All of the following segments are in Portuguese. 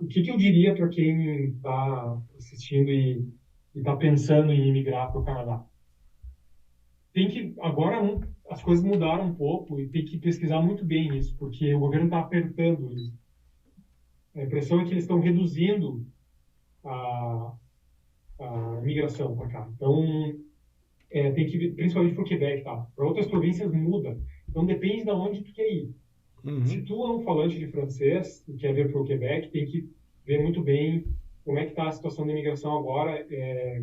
o que eu diria para quem está assistindo e está pensando em imigrar para o Canadá? Agora as coisas mudaram um pouco e tem que pesquisar muito bem isso, porque o governo está apertando isso. A impressão é que eles estão reduzindo a, a imigração para cá. Então, tem que ver, principalmente para o Quebec, tá? Para outras províncias muda. Então, depende de onde tu quer ir. Se Uhum. tu é um falante de francês e quer vir para o Quebec, tem que ver muito bem como é que está a situação da imigração agora,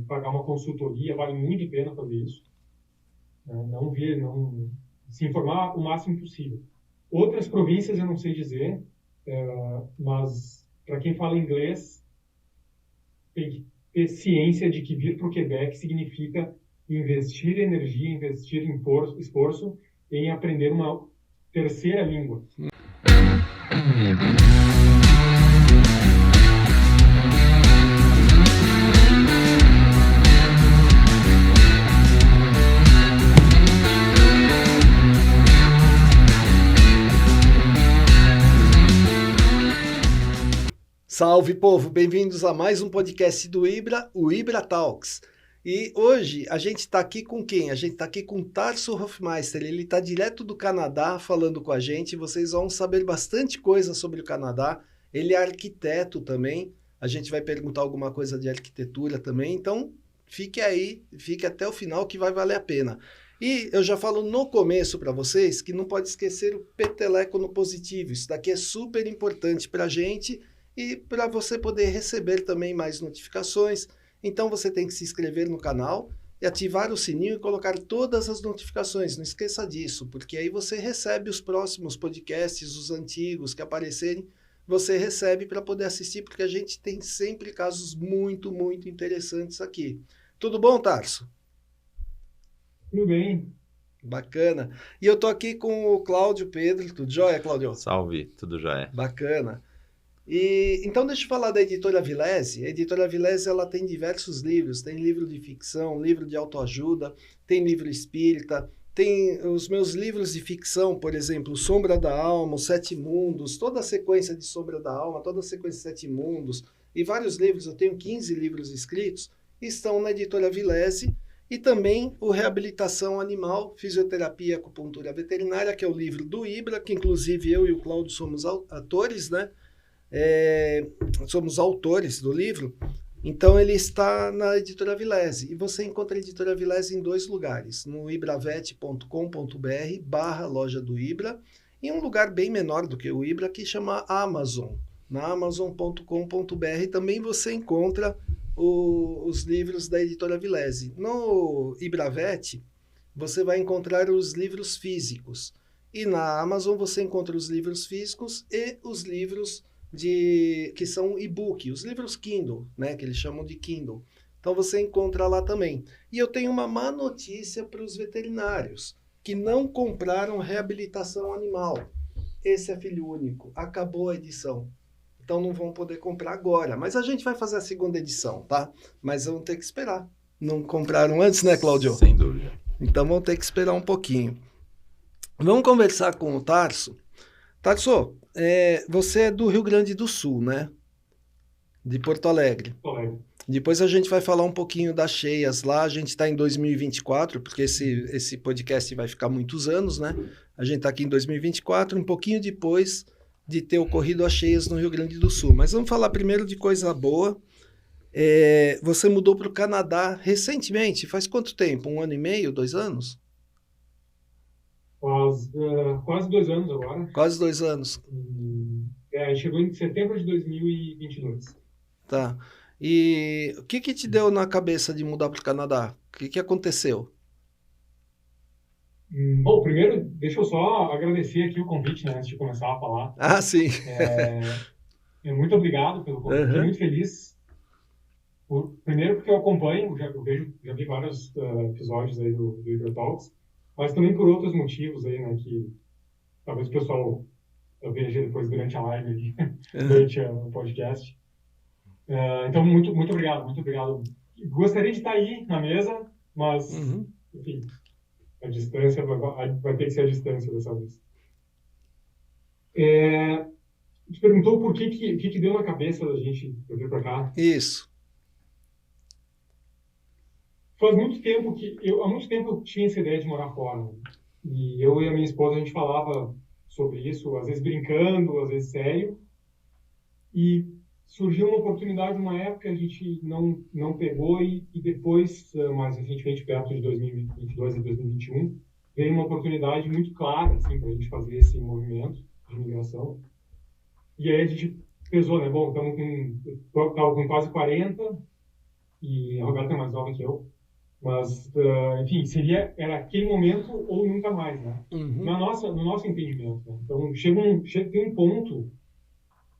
pagar uma consultoria, vale muito a pena fazer isso. Não se informar o máximo possível. Outras províncias eu não sei dizer, mas para quem fala inglês, tem que ter ciência de que vir para o Quebec significa investir energia, investir em esforço em aprender uma terceira língua. Salve, povo! Bem-vindos a mais um podcast do Ibra, o Ibra Talks. E hoje a gente está aqui com quem? A gente está aqui com o Tarso Hofmeister. Ele está direto do Canadá falando com a gente. Vocês vão saber bastante coisa sobre o Canadá. Ele é arquiteto também. A gente vai perguntar alguma coisa de arquitetura também. Então, fique aí, fique até o final que vai valer a pena. E eu já falo no começo para vocês que não pode esquecer o peteleco no positivo. Isso daqui é super importante para a gente e para você poder receber também mais notificações. Então você tem que se inscrever no canal e ativar o sininho e colocar todas as notificações. Não esqueça disso, porque aí você recebe os próximos podcasts, os antigos que aparecerem, você recebe para poder assistir, porque a gente tem sempre casos muito, muito interessantes aqui. Tudo bom, Tarso? Tudo bem. Bacana. E eu tô aqui com o Cláudio Pedro. Tudo jóia, Cláudio? Salve, tudo jóia. Bacana. E então deixa eu falar da Editora Vilese. A Editora Vilese ela tem diversos livros, tem livro de ficção, livro de autoajuda, tem livro espírita, tem os meus livros de ficção, por exemplo, Sombra da Alma, Os Sete Mundos, toda a sequência de Sombra da Alma, toda a sequência de Sete Mundos, e vários livros, eu tenho 15 livros escritos, estão na Editora Vilese, e também o Reabilitação Animal, Fisioterapia e Acupuntura Veterinária, que é o livro do Ibra, que inclusive eu e o Cláudio somos atores, né? Somos autores do livro, então ele está na Editora Vilese, e você encontra a Editora Vilese em dois lugares, no ibravet.com.br/loja do Ibra, e um lugar bem menor do que o Ibra, que chama Amazon. Na amazon.com.br também você encontra os livros da Editora Vilese. No Ibravet, você vai encontrar os livros físicos, e na Amazon você encontra os livros físicos e os livros que são e-book, os livros Kindle, né, que eles chamam de Kindle. Então você encontra lá também. E eu tenho uma má notícia para os veterinários que não compraram reabilitação animal. Esse é filho único, acabou a edição. Então não vão poder comprar agora, mas a gente vai fazer a segunda edição, tá? Mas vão ter que esperar. Não compraram antes, né, Cláudio? Sem dúvida. Então vão ter que esperar um pouquinho. Vamos conversar com o Tarso. Tarso, você é do Rio Grande do Sul, né? De Porto Alegre. Depois a gente vai falar um pouquinho das cheias lá. A gente está em 2024, porque esse podcast vai ficar muitos anos, né? A gente está aqui em 2024, um pouquinho depois de ter ocorrido as cheias no Rio Grande do Sul. Mas vamos falar primeiro de coisa boa. Você mudou para o Canadá recentemente. Faz quanto tempo? 1 ano e meio? 2 anos? Faz quase 2 anos agora. Quase 2 anos. Chegou em setembro de 2022. Tá. E o que te deu na cabeça de mudar para o Canadá? O que aconteceu? Bom, primeiro, deixa eu só agradecer aqui o convite, né, antes de começar a falar. Ah, sim. Muito obrigado pelo convite. Fiquei muito feliz. Primeiro porque eu acompanho, já vi vários episódios aí do Ibra Talks, mas também por outros motivos aí, né, que talvez o pessoal veja depois durante a live aqui, durante o podcast. Então, muito obrigado, muito obrigado. Gostaria de estar aí na mesa, mas, enfim, a distância vai ter que ser a distância dessa vez. te perguntou por que deu na cabeça da gente vir para cá. Isso. Faz muito tempo há muito tempo eu tinha essa ideia de morar fora, né? E eu e a minha esposa, a gente falava sobre isso, às vezes brincando, às vezes sério. E surgiu uma oportunidade numa época, a gente não pegou e depois, mais recentemente, perto de 2022 e 2021, veio uma oportunidade muito clara, assim, para a gente fazer esse movimento de imigração. E aí a gente pesou, né? Bom, estava com quase 40 e a Roberta é mais nova que eu. Mas, enfim, era aquele momento ou nunca mais, né? Uhum. No nosso entendimento, né? Então, tem um ponto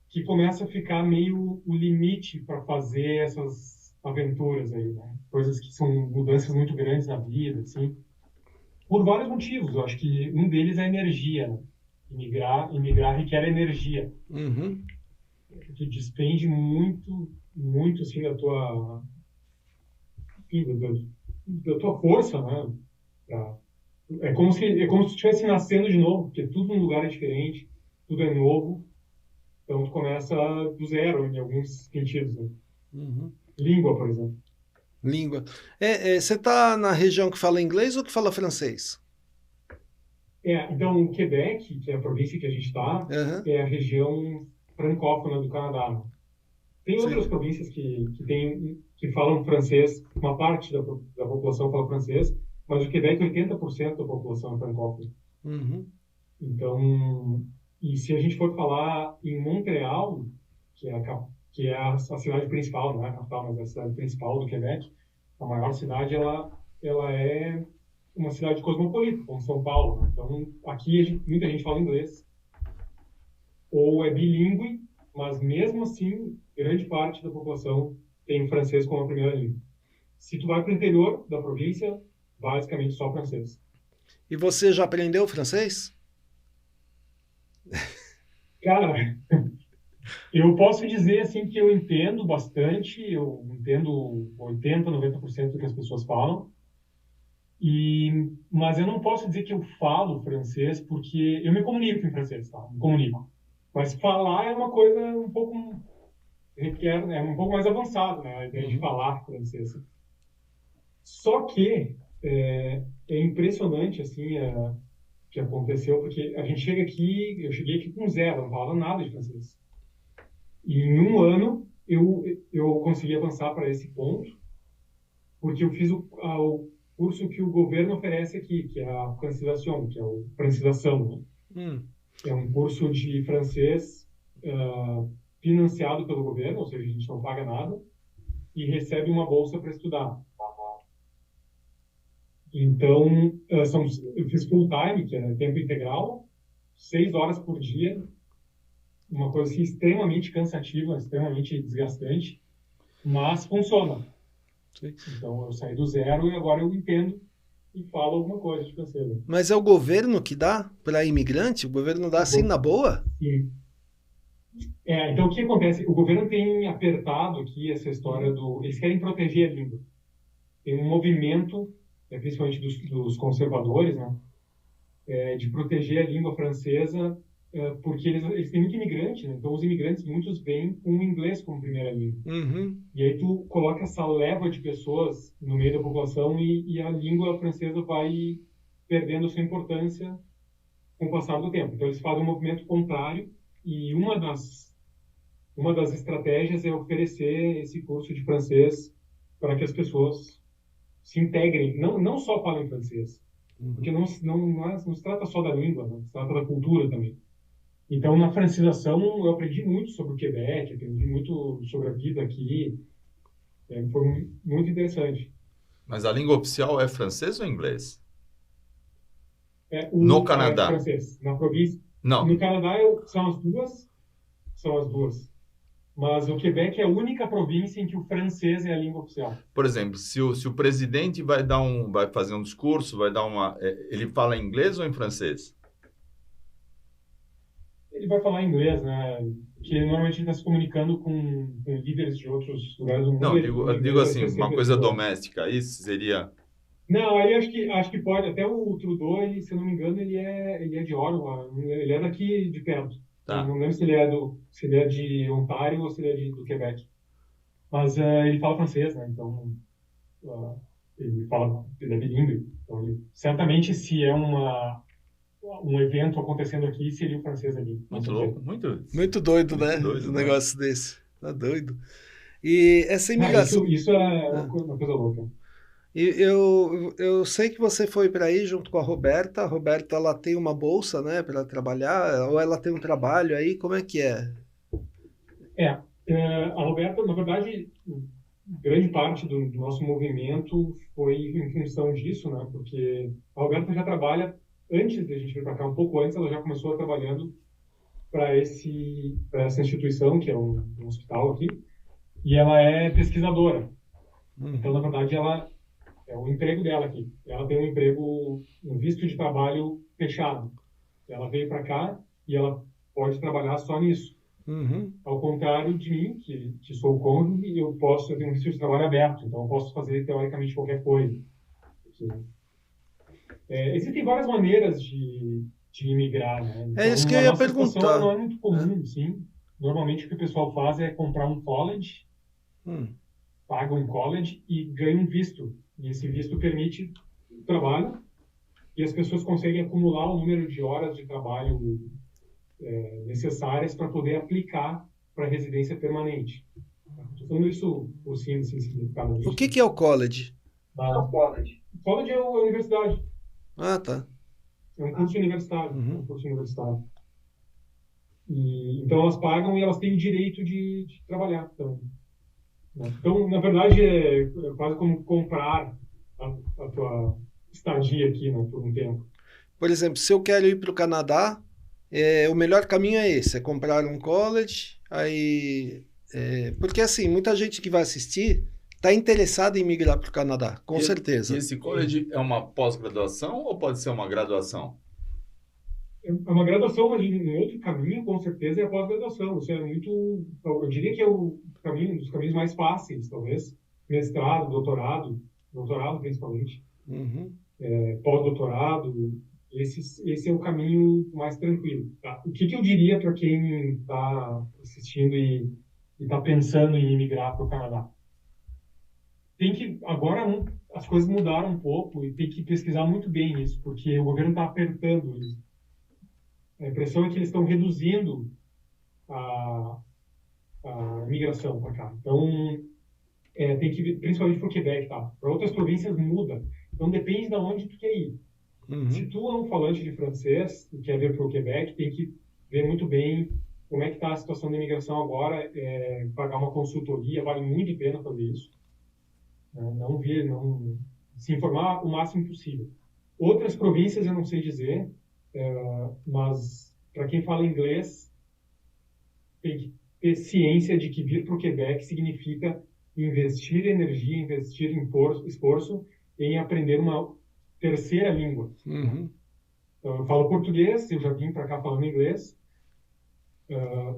que começa a ficar meio o limite para fazer essas aventuras aí, né? Coisas que são mudanças muito grandes na vida, assim, por vários motivos. Eu acho que um deles é a energia, né? Imigrar requer energia. Uhum. Tu despende muito, muito, assim, enfim, da tua força, né? Pra, é como se tu estivesse nascendo de novo, porque tudo num lugar é diferente, tudo é novo. Então, tu começa do zero, em alguns sentidos, né? Uhum. Língua, por exemplo. Língua. Você está na região que fala inglês ou que fala francês? Então, o Quebec, que é a província que a gente está, Aham. é a região francófona do Canadá. Tem outras Sim. províncias que falam francês, uma parte da população fala francês, mas o Quebec, 80% da população é francófona. Uhum. Então, e se a gente for falar em Montreal, que é a cidade principal, não é a capital, mas é a cidade principal do Quebec, a maior cidade, ela é uma cidade cosmopolita, como São Paulo, né? Então, aqui muita gente fala inglês, ou é bilíngue, mas mesmo assim, grande parte da população tem francês como a primeira língua. Se tu vai para o interior da província, basicamente só francês. E você já aprendeu francês? Cara, eu posso dizer assim que eu entendo bastante, eu entendo 80, 90% do que as pessoas falam, mas eu não posso dizer que eu falo francês porque eu me comunico em francês, tá? Me comunico. Mas falar é uma coisa é um pouco mais avançado, né? A ideia de Uhum. falar francês. Só que é impressionante assim que aconteceu porque eu cheguei aqui com zero, não falava nada de francês. E em um ano eu consegui avançar para esse ponto, porque eu fiz o curso que o governo oferece aqui, que é a francização, que é o francização, né? Hum. É um curso de francês financiado pelo governo, ou seja, a gente não paga nada, e recebe uma bolsa para estudar. Então, eu fiz full time, que é tempo integral, 6 horas por dia, uma coisa assim, extremamente cansativa, extremamente desgastante, mas funciona. Sim. Então, eu saí do zero e agora eu entendo e falo alguma coisa de francês. Mas é o governo que dá para imigrante? O governo dá assim na boa? Sim. Então, o que acontece? O governo tem apertado aqui essa história Uhum. Eles querem proteger a língua. Tem um movimento, principalmente dos conservadores, né, de proteger a língua francesa, porque eles têm muito imigrante, né? Então, os imigrantes, muitos vêm com o inglês como primeira língua. Uhum. E aí tu coloca essa leva de pessoas no meio da população e a língua francesa vai perdendo sua importância com o passar do tempo. Então, eles fazem um movimento contrário e uma das estratégias é oferecer esse curso de francês para que as pessoas se integrem, não só falem francês, porque Uhum. não se trata só da língua, né? Se trata da cultura também. Então, na francização, eu aprendi muito sobre o Quebec, aprendi muito sobre a vida aqui, foi muito interessante. Mas a língua oficial é francês ou inglês? No O Canadá? francês, na província. No Não. Canadá são as duas. Mas o Quebec é a única província em que o francês é a língua oficial. Por exemplo, se o presidente vai fazer um discurso, ele fala em inglês ou em francês? Ele vai falar inglês, né? Porque normalmente ele está se comunicando com líderes de outros lugares do Não, mundo. eu O digo inglês vai assim, ser uma sempre a coisa língua. doméstica. Isso seria... Não, aí acho que pode. Até o Trudeau, se eu não me engano, ele é de Ottawa. Ele é daqui de perto. Tá. Eu não lembro se ele é de Ontário ou se ele é do Quebec. Mas ele fala francês, né? Então, ele é bilíngue. Então, certamente, se é um evento acontecendo aqui, seria o francês ali. Muito louco, Muito doido, muito né? doido, Um né? negócio desse. Tá doido. E essa imigração... Isso é uma coisa louca. Eu sei que você foi para aí junto com a Roberta. A Roberta, ela tem uma bolsa, né, para trabalhar, ou ela tem um trabalho aí, como é que é? A Roberta, na verdade, grande parte do nosso movimento foi em função disso, né? Porque a Roberta já trabalha, antes de a gente vir para cá, um pouco antes, ela já começou trabalhando para essa instituição, que é um hospital aqui, e ela é pesquisadora. Então, na verdade, ela é o emprego dela aqui. Ela tem um emprego, um visto de trabalho fechado. Ela veio para cá e ela pode trabalhar só nisso. Ao contrário de mim, que sou cônjuge, eu tenho um visto de trabalho aberto, então eu posso fazer, teoricamente, qualquer coisa. Existem várias maneiras de imigrar, né? Então, É isso que eu ia nossa situação perguntar. não é muito comum, sim. Normalmente, o que o pessoal faz é comprar um college, paga um college e ganha um visto. E esse visto permite o trabalho e as pessoas conseguem acumular o número de horas de trabalho necessárias para poder aplicar para residência permanente. Estou falando isso por cima, sem significado. O que é o college? O college é a universidade. Ah, tá. É um curso universitário. Então, elas pagam e elas têm o direito de trabalhar também. Então, na verdade, é quase como comprar a tua estadia aqui, né, por um tempo. Por exemplo, se eu quero ir para o Canadá, o melhor caminho é esse, é comprar um college, porque assim, muita gente que vai assistir está interessada em migrar para o Canadá, com certeza. E esse college é uma pós-graduação ou pode ser uma graduação? É uma graduação, mas um outro caminho, com certeza, é a pós-graduação. Isso é muito... Eu diria que é um dos caminhos mais fáceis, talvez. Mestrado, doutorado principalmente. Pós-doutorado, esse é o caminho mais tranquilo. Tá? O que eu diria para quem está assistindo e está pensando em imigrar para o Canadá? Agora as coisas mudaram um pouco e tem que pesquisar muito bem isso, porque o governo está apertando isso. A impressão é que eles estão reduzindo a migração para cá. Então, tem que vir, principalmente para o Quebec, tá? Para outras províncias muda. Então, depende de onde tu quer ir. Se tu é um falante de francês e quer vir para o Quebec, tem que ver muito bem como é que está a situação da imigração agora, pagar uma consultoria, vale muito a pena fazer isso. Não se informar o máximo possível. Outras províncias eu não sei dizer, mas para quem fala inglês, tem que ter ciência de que vir para o Quebec significa investir energia, investir esforço em aprender uma terceira língua. Então, eu falo português, eu já vim para cá falando inglês,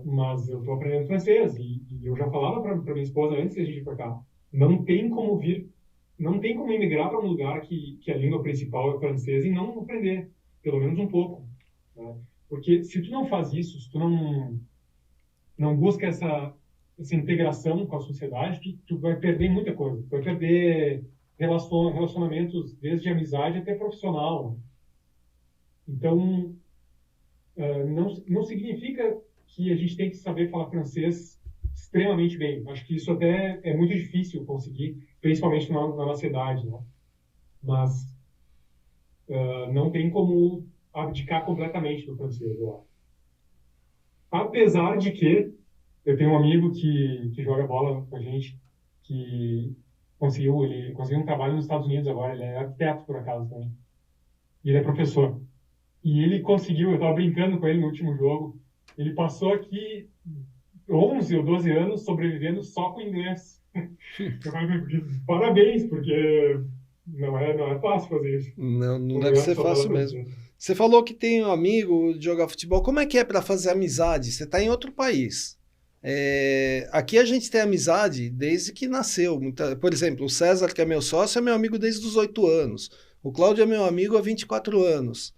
mas eu estou aprendendo francês e eu já falava para minha esposa antes de a gente ir para cá. Não tem como imigrar para um lugar que a língua principal é francesa e não aprender, pelo menos um pouco. Né? Porque se tu não faz isso, se tu não busca essa integração com a sociedade, tu vai perder muita coisa. Tu vai perder relacionamentos desde amizade até profissional. Então, não significa que a gente tem que saber falar francês extremamente bem. Acho que isso até é muito difícil conseguir, principalmente na nossa idade, né? Mas não tem como abdicar completamente do francês, eu acho. Apesar de que eu tenho um amigo que joga bola com a gente, que conseguiu um trabalho nos Estados Unidos agora, ele é arquiteto, por acaso, também. E ele é professor. E ele conseguiu, eu estava brincando com ele no último jogo, ele passou aqui 11 ou 12 anos sobrevivendo só com inglês. Parabéns, porque não é fácil fazer isso. Não deve ser fácil mesmo. Você falou que tem um amigo de jogar futebol. Como é que é para fazer amizade? Você está em outro país. Aqui a gente tem amizade desde que nasceu. Por exemplo, o César, que é meu sócio, é meu amigo desde os 8 anos. O Cláudio é meu amigo há 24 anos.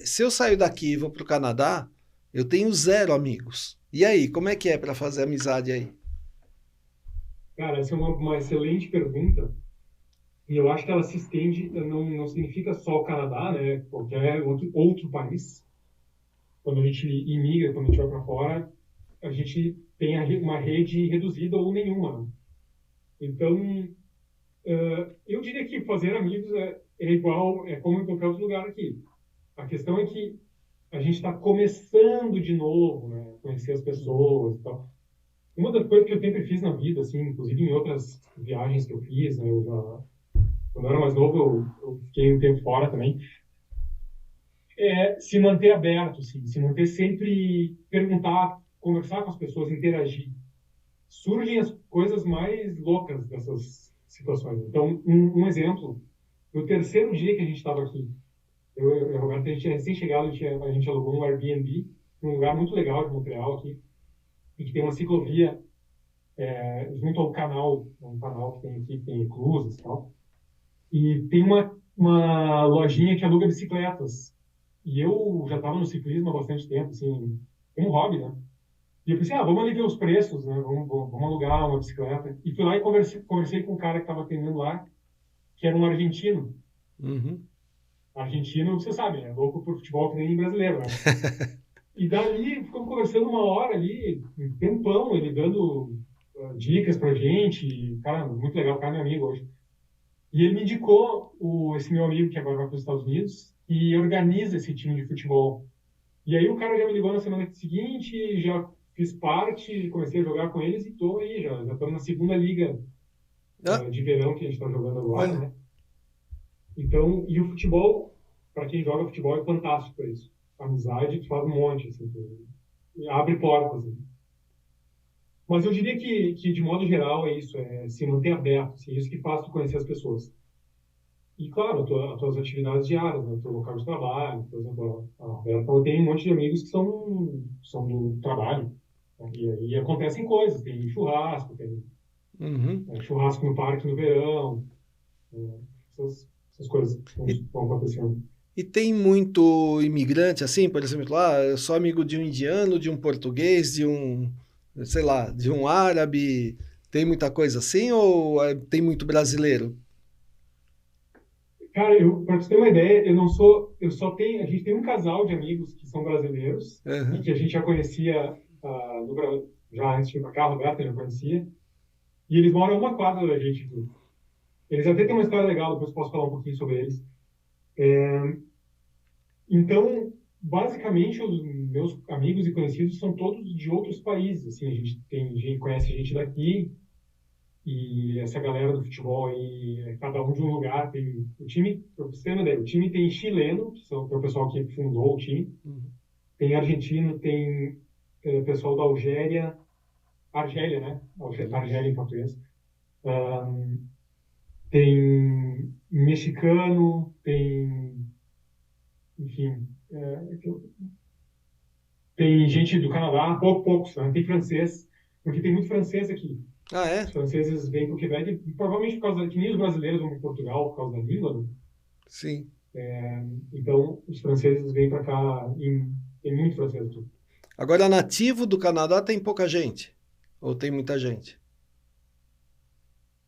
Se eu saio daqui e vou para o Canadá, Eu tenho 0 amigos. E aí, como é que é para fazer amizade aí? Cara, essa é uma excelente pergunta. E eu acho que ela se estende, não significa só o Canadá, né? Qualquer outro país. Quando a gente imigra, quando a gente vai para fora, a gente tem uma rede reduzida ou nenhuma, né? Então, eu diria que fazer amigos é igual, é como em qualquer outro lugar aqui. A questão é que a gente está começando de novo, né? Conhecer as pessoas e tal. Uma das coisas que eu sempre fiz na vida, assim, inclusive em outras viagens que eu fiz, né? Quando eu era mais novo, eu fiquei um tempo fora também. É se manter aberto, assim, se manter sempre, perguntar, conversar com as pessoas, interagir. Surgem as coisas mais loucas dessas situações. Então, um exemplo, no terceiro dia que a gente estava aqui, eu e a Roberta, a gente tinha recém-chegado, a gente alugou um Airbnb, num lugar muito legal de Montreal aqui, e que tem uma ciclovia junto ao canal, um canal que tem aqui, que tem eclusas e tal. E tem uma lojinha que aluga bicicletas. E eu já estava no ciclismo há bastante tempo, assim, como hobby, né? E eu pensei, vamos ali ver os preços, né? Vamos alugar uma bicicleta. E fui lá e conversei com um cara que estava atendendo lá, que era um argentino. Uhum. Argentino, você sabe, é louco por futebol que nem brasileiro, né? E dali, ficamos conversando uma hora ali, um tempão, ele dando dicas pra gente. Cara, muito legal, o cara é meu amigo hoje. E ele me indicou esse meu amigo que agora vai para os Estados Unidos e organiza esse time de futebol. E aí o cara já me ligou na semana seguinte, já fiz parte, comecei a jogar com eles e estou aí, já estamos na segunda liga Ah, de verão que a gente está jogando agora, olha. né? Então, e o futebol, para quem joga futebol, é fantástico para isso. A amizade tu faz um monte, assim, abre portas. Assim. Mas eu diria que, de modo geral, é isso, é se manter aberto, assim, é isso que faz tu conhecer as pessoas. E, claro, as tuas atividades diárias, né? O teu local de trabalho, por exemplo, a Roberta tem um monte de amigos que são do trabalho. Né? E aí acontecem coisas, tem churrasco, tem Uhum. churrasco no parque no verão, né? Essas coisas E, vão acontecendo. e tem muito imigrante, assim, por exemplo, eu sou amigo de um indiano, de um português, de um, sei lá, de um árabe. Tem muita coisa assim ou tem muito brasileiro? Cara, para você ter uma ideia, eu só tenho, a gente tem um casal de amigos que são brasileiros e Uhum. que a gente já conhecia no Brasil, já antes de ir para cá, a Roberta já conhecia, e eles moram a uma quadra da gente aqui. Eles até têm uma história legal, depois posso falar um pouquinho sobre eles. Então, basicamente, os meus amigos e conhecidos são todos de outros países. Assim, a gente conhece gente daqui e essa galera do futebol aí, cada um de um lugar. Tem o time, para você ter uma ideia, o time tem chileno, que é o pessoal que fundou o time, Uhum. tem argentino, tem pessoal da Argélia, né? Argélia em português. Tem mexicano, tem, enfim, tem gente do Canadá, poucos, né? Tem francês, porque tem muito francês aqui. Ah, Os é? franceses vêm para o Quebec, provavelmente por causa que nem os brasileiros vão para Portugal por causa da língua, né? Sim. Então os franceses vêm para cá, tem muito francês aqui. Agora, nativo do Canadá tem pouca gente? Ou tem muita gente?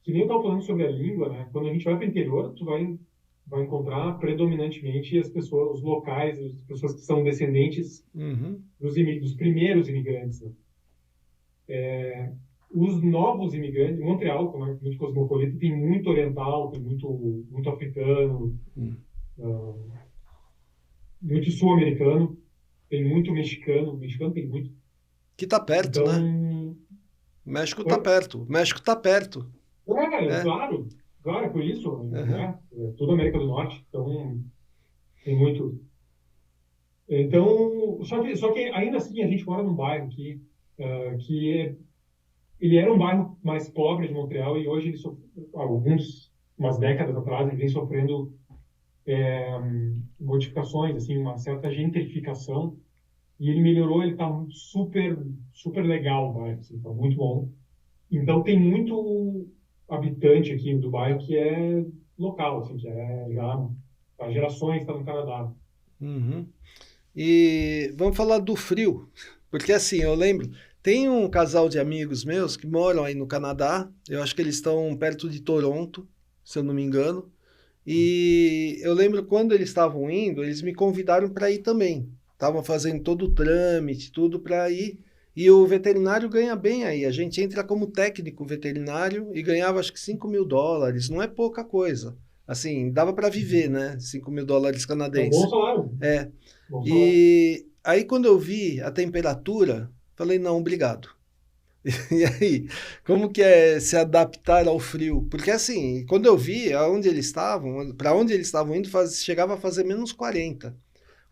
Que nem eu estava falando sobre a língua, né? Quando a gente vai para o interior, tu vai encontrar predominantemente as pessoas, os locais, as pessoas que são descendentes Uhum. dos primeiros imigrantes, né? Os novos imigrantes, Montreal, como é muito cosmopolita, tem muito oriental, tem muito africano, Hum. muito sul-americano, tem muito mexicano, mexicano tem muito. Que tá perto, né? Então, México tá oi? perto. México tá perto. É. Claro, claro, por isso, Uhum. né? Toda a América do Norte, então tem muito. Então, só que ainda assim a gente mora num bairro ele era um bairro mais pobre de Montreal e hoje umas décadas atrás, ele vem sofrendo modificações, assim, uma certa gentrificação e ele melhorou, ele está super, super legal o bairro, assim, tá muito bom. Então tem muito habitante aqui do bairro que é local, assim, que é já há gerações está no Canadá. Uhum. E vamos falar do frio, porque assim, eu lembro, tem um casal de amigos meus que moram aí no Canadá, eu acho que eles estão perto de Toronto, se eu não me engano, e eu lembro quando eles estavam indo, eles me convidaram para ir também. Estavam fazendo todo o trâmite, tudo para ir. E o veterinário ganha bem aí. A gente entra como técnico veterinário e ganhava acho que $5.000. Não é pouca coisa. Assim, dava para viver, né? $5.000 É um bom canadenses. salário. É. Bom salário. E aí quando eu vi a temperatura, falei, não, obrigado. E aí, como que é se adaptar ao frio? Porque assim, quando eu vi aonde eles estavam, para onde eles estavam indo, chegava a fazer -40.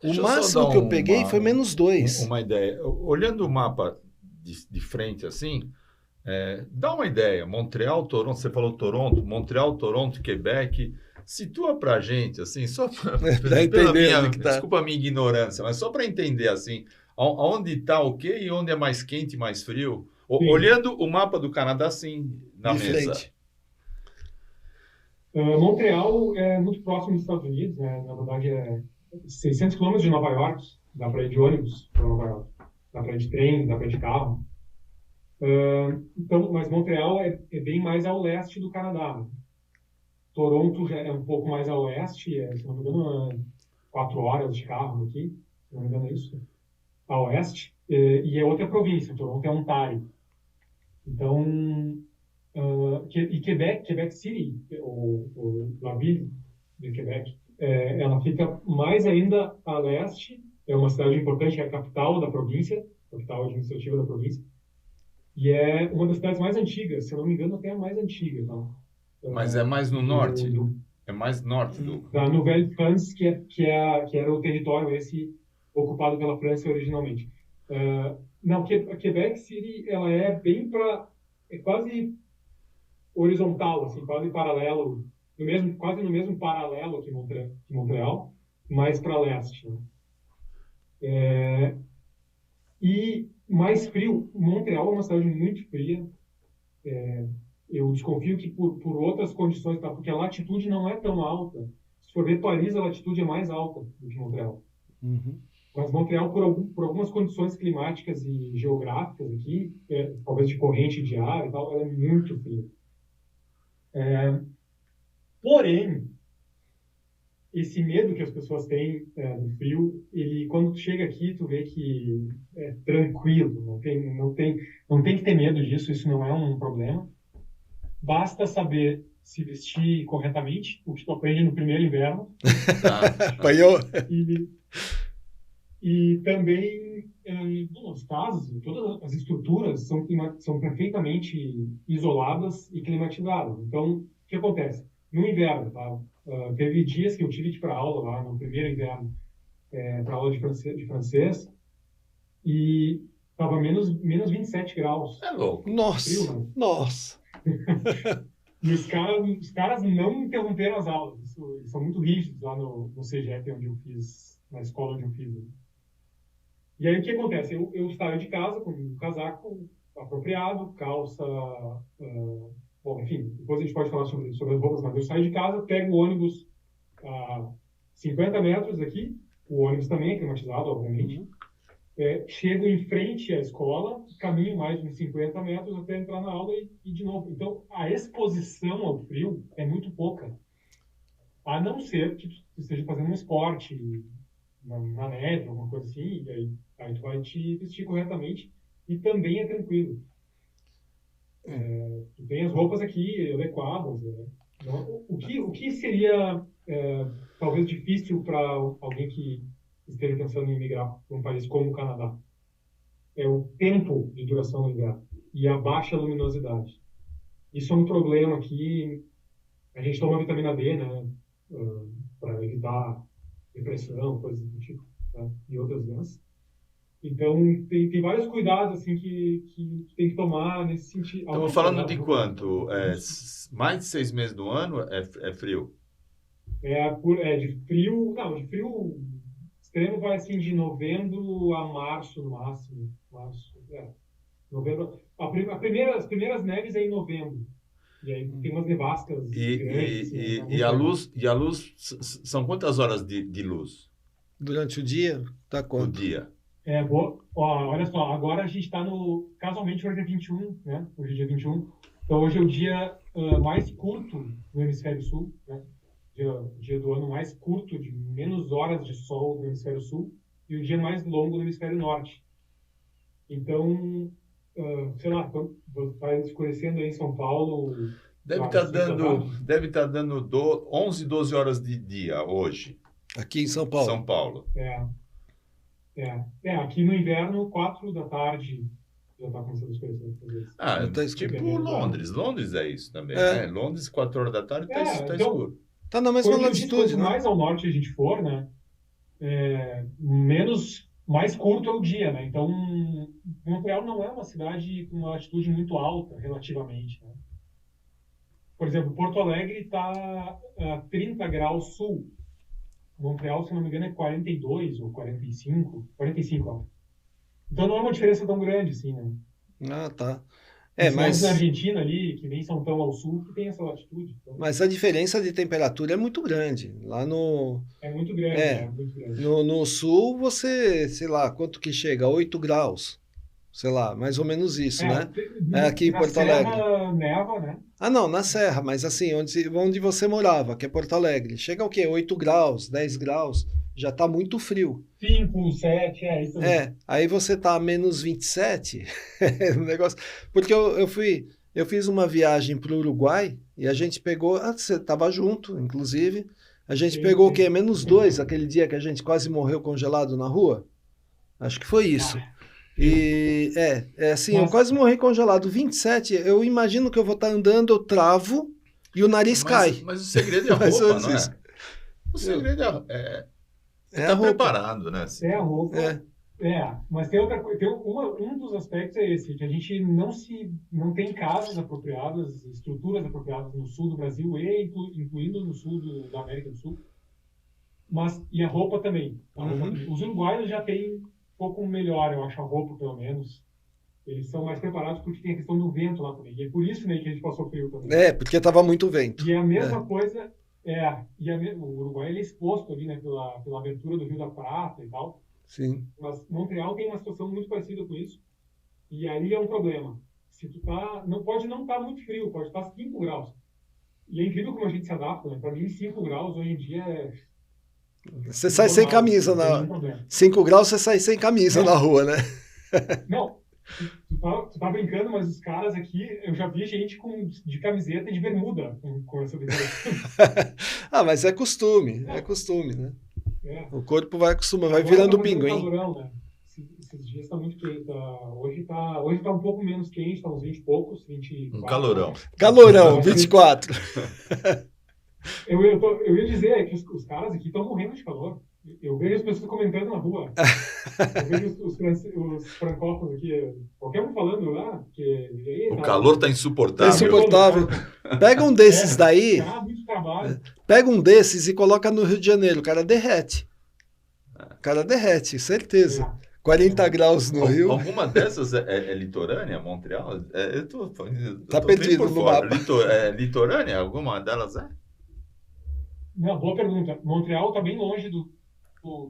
O Deixa eu só dar máximo que eu peguei foi -2. uma ideia. Olhando o mapa de frente assim, dá uma ideia. Montreal, Toronto, você falou Toronto, Montreal, Toronto, Quebec. Situa pra gente, assim, só Para entender onde que tá. desculpa a minha ignorância, mas só para entender, assim, aonde está o quê e onde é mais quente e mais frio. Sim. Olhando o mapa do Canadá, assim, na De mesa. frente. Montreal é muito próximo dos Estados Unidos, né? Na verdade, é 600 quilômetros de Nova York. Dá para ir de ônibus para Nova York. Dá para ir de trem, dá para ir de carro. Então, mas Montreal é bem mais ao leste do Canadá, né? Toronto já é um pouco mais a oeste, se não me engano, 4 horas de carro aqui, se não me engano é isso, a oeste, e é outra província, Toronto é Ontário. Então, e Quebec City, ou La Ville de Quebec, ela fica mais ainda a leste, é uma cidade importante, é a capital da província, capital administrativa da província, e é uma das cidades mais antigas, se eu não me engano, até a mais antiga, tá? Mas é mais no norte? É mais norte do... Da Nouvelle-France, que era o território esse ocupado pela França originalmente. Não, a Quebec City, ela é bem é quase horizontal, assim, quase paralelo, quase no mesmo paralelo que Montreal, mais para leste, né? E mais frio, Montreal é uma cidade muito fria. Eu desconfio que por outras condições, tá? Porque a latitude não é tão alta. Se for ver Paris, a latitude é mais alta do que Montreal. Uhum. Mas Montreal, por algumas condições climáticas e geográficas aqui, talvez de corrente de ar e tal, ela é muito fria. Porém, esse medo que as pessoas têm do frio, quando tu chega aqui, tu vê que é tranquilo, não tem que ter medo disso, isso não é um problema. Basta saber se vestir corretamente, o que tu aprende no primeiro inverno. Apanhou? E também, as casas, todas as estruturas são perfeitamente isoladas e climatizadas. Então, o que acontece? No inverno, tá? Teve dias que eu tive que ir para aula lá no primeiro inverno, para aula de francês, e estava menos 27 graus. É louco. Nossa, frio, né? nossa. E os caras não interromperam as aulas. Eles são muito rígidos lá no CEGEP, onde eu fiz, na escola onde eu fiz. E aí o que acontece? Eu saio de casa com um casaco apropriado, calça. Bom, enfim, depois a gente pode falar sobre as roupas, mas eu saio de casa, pego o ônibus a 50 metros aqui, o ônibus também é climatizado, obviamente. Uhum. Chego em frente à escola, caminho mais uns 50 metros até entrar na aula e de novo. Então, a exposição ao frio é muito pouca. A não ser que tu esteja fazendo um esporte na neve, alguma coisa assim, e aí tu vai te vestir corretamente e também é tranquilo. Tu tem as roupas aqui adequadas. Né? Então, o que seria talvez difícil para alguém que esteja pensando em migrar para um país como o Canadá? É o tempo de duração do inverno e a baixa luminosidade. Isso é um problema que a gente toma vitamina D, né, para evitar depressão, coisas do tipo, né, e outras doenças. Então, tem vários cuidados assim que tem que tomar nesse sentido. Estamos falando de quanto? Mais de 6 meses do ano é frio? De frio... Não, de frio extremo vai assim de novembro a março, no máximo. Novembro. As primeiras neves é em novembro. E aí tem umas nevascas grandes. E a luz são quantas horas de luz? Durante o dia, tá O quanto? dia. Olha só, agora a gente está casualmente hoje é 21, né? Hoje é dia 21. Então hoje é o dia mais curto no hemisfério sul, né? Dia do ano mais curto, de menos horas de sol no hemisfério sul, e o dia mais longo no hemisfério norte. Então, sei lá, está escurecendo aí em São Paulo. Deve às estar 5 da dando, tarde. deve tá dando 11, 12 horas de dia hoje, Aqui em São São Paulo. Paulo. Aqui no inverno, 4 da tarde já está começando a escurecer. Ah, Tá escuro. tipo Londres. Londres é isso também, É. né? Londres, 4 horas da tarde, tá Então, escuro. Tá na mesma foi o que eu disse, latitude, quanto né? mais ao norte a gente for, né, mais curto é o dia, né? Então, Montreal não é uma cidade com uma altitude muito alta, relativamente, né? Por exemplo, Porto Alegre está a 30 graus sul. Montreal, se não me engano, é 42 ou 45. 45, ó. Então não é uma diferença tão grande, assim, né? Ah, tá. Tem cidades na Mas Argentina ali, que nem são tão ao sul, que tem essa latitude. Então, a diferença de temperatura é muito grande. Lá no, é muito grande, É. muito grande. no sul, você, sei lá, quanto que chega? 8 graus. Sei lá, mais ou menos isso, né? É aqui em Na Porto Serra Alegre. neva, né? Ah, não, na Serra, mas assim, onde você morava, que é Porto Alegre, chega o quê? 8 graus, 10 graus, já tá muito frio. 5, 7, isso mesmo. Aí você tá a menos 27, o negócio... Porque eu fiz uma viagem para o Uruguai e a gente pegou, você tava junto, inclusive, a gente Sim, pegou o sim. quê? -2, aquele dia que a gente quase morreu congelado na rua? Acho que foi isso. E assim, eu Mas- quase morri congelado. 27, eu imagino que eu vou estar andando, eu travo e o nariz cai. Mas o segredo é a Mais ou roupa, menos não isso. é? O segredo você É a tá roupa. preparado, né? É a roupa. É. Mas tem outra coisa, um dos aspectos é esse, que a gente não tem casas apropriadas, estruturas apropriadas no sul do Brasil incluindo no sul da América do Sul. E a roupa também. Os uruguaios já têm um pouco melhor, eu acho, a roupa, pelo menos. Eles são mais preparados porque tem a questão do vento lá também. E é por isso, né, que a gente passou frio também. Porque tava muito vento. E a mesma coisa, o Uruguai ele é exposto ali, né, pela abertura do Rio da Prata e tal. Sim. Mas Montreal tem uma situação muito parecida com isso. E aí é um problema. Se tu pode não estar muito frio, pode estar 5 graus. E é incrível como a gente se adapta, né? Para mim, 5 graus hoje em dia é... Você sai sem camisa. Não tem nenhum problema. 5 graus você sai sem camisa na rua, né? Não, tu tá brincando, mas os caras aqui, eu já vi gente de camiseta e de bermuda com essa temperatura. Mas é costume, né? O corpo vai acostumando, vai Agora virando tá fazendo pinguim. calorão, né? Esses dias tá muito quente. Hoje tá um pouco menos quente, tá uns 20 e poucos, 24. Um calorão. Calorão, 24. Eu ia dizer que os caras aqui estão morrendo de calor. Eu vejo as pessoas comentando na rua. Eu vejo os francófonos aqui, qualquer um falando, O calor tá insuportável. Tá insuportável. Pega um desses daí, muito trabalho. pega um desses e coloca no Rio de Janeiro, o cara derrete. Certeza. 40 graus no Rio. Alguma dessas é litorânea, Montreal? Tá perdido no mapa. Litorânea? Alguma delas é? Não, boa pergunta. Montreal está bem longe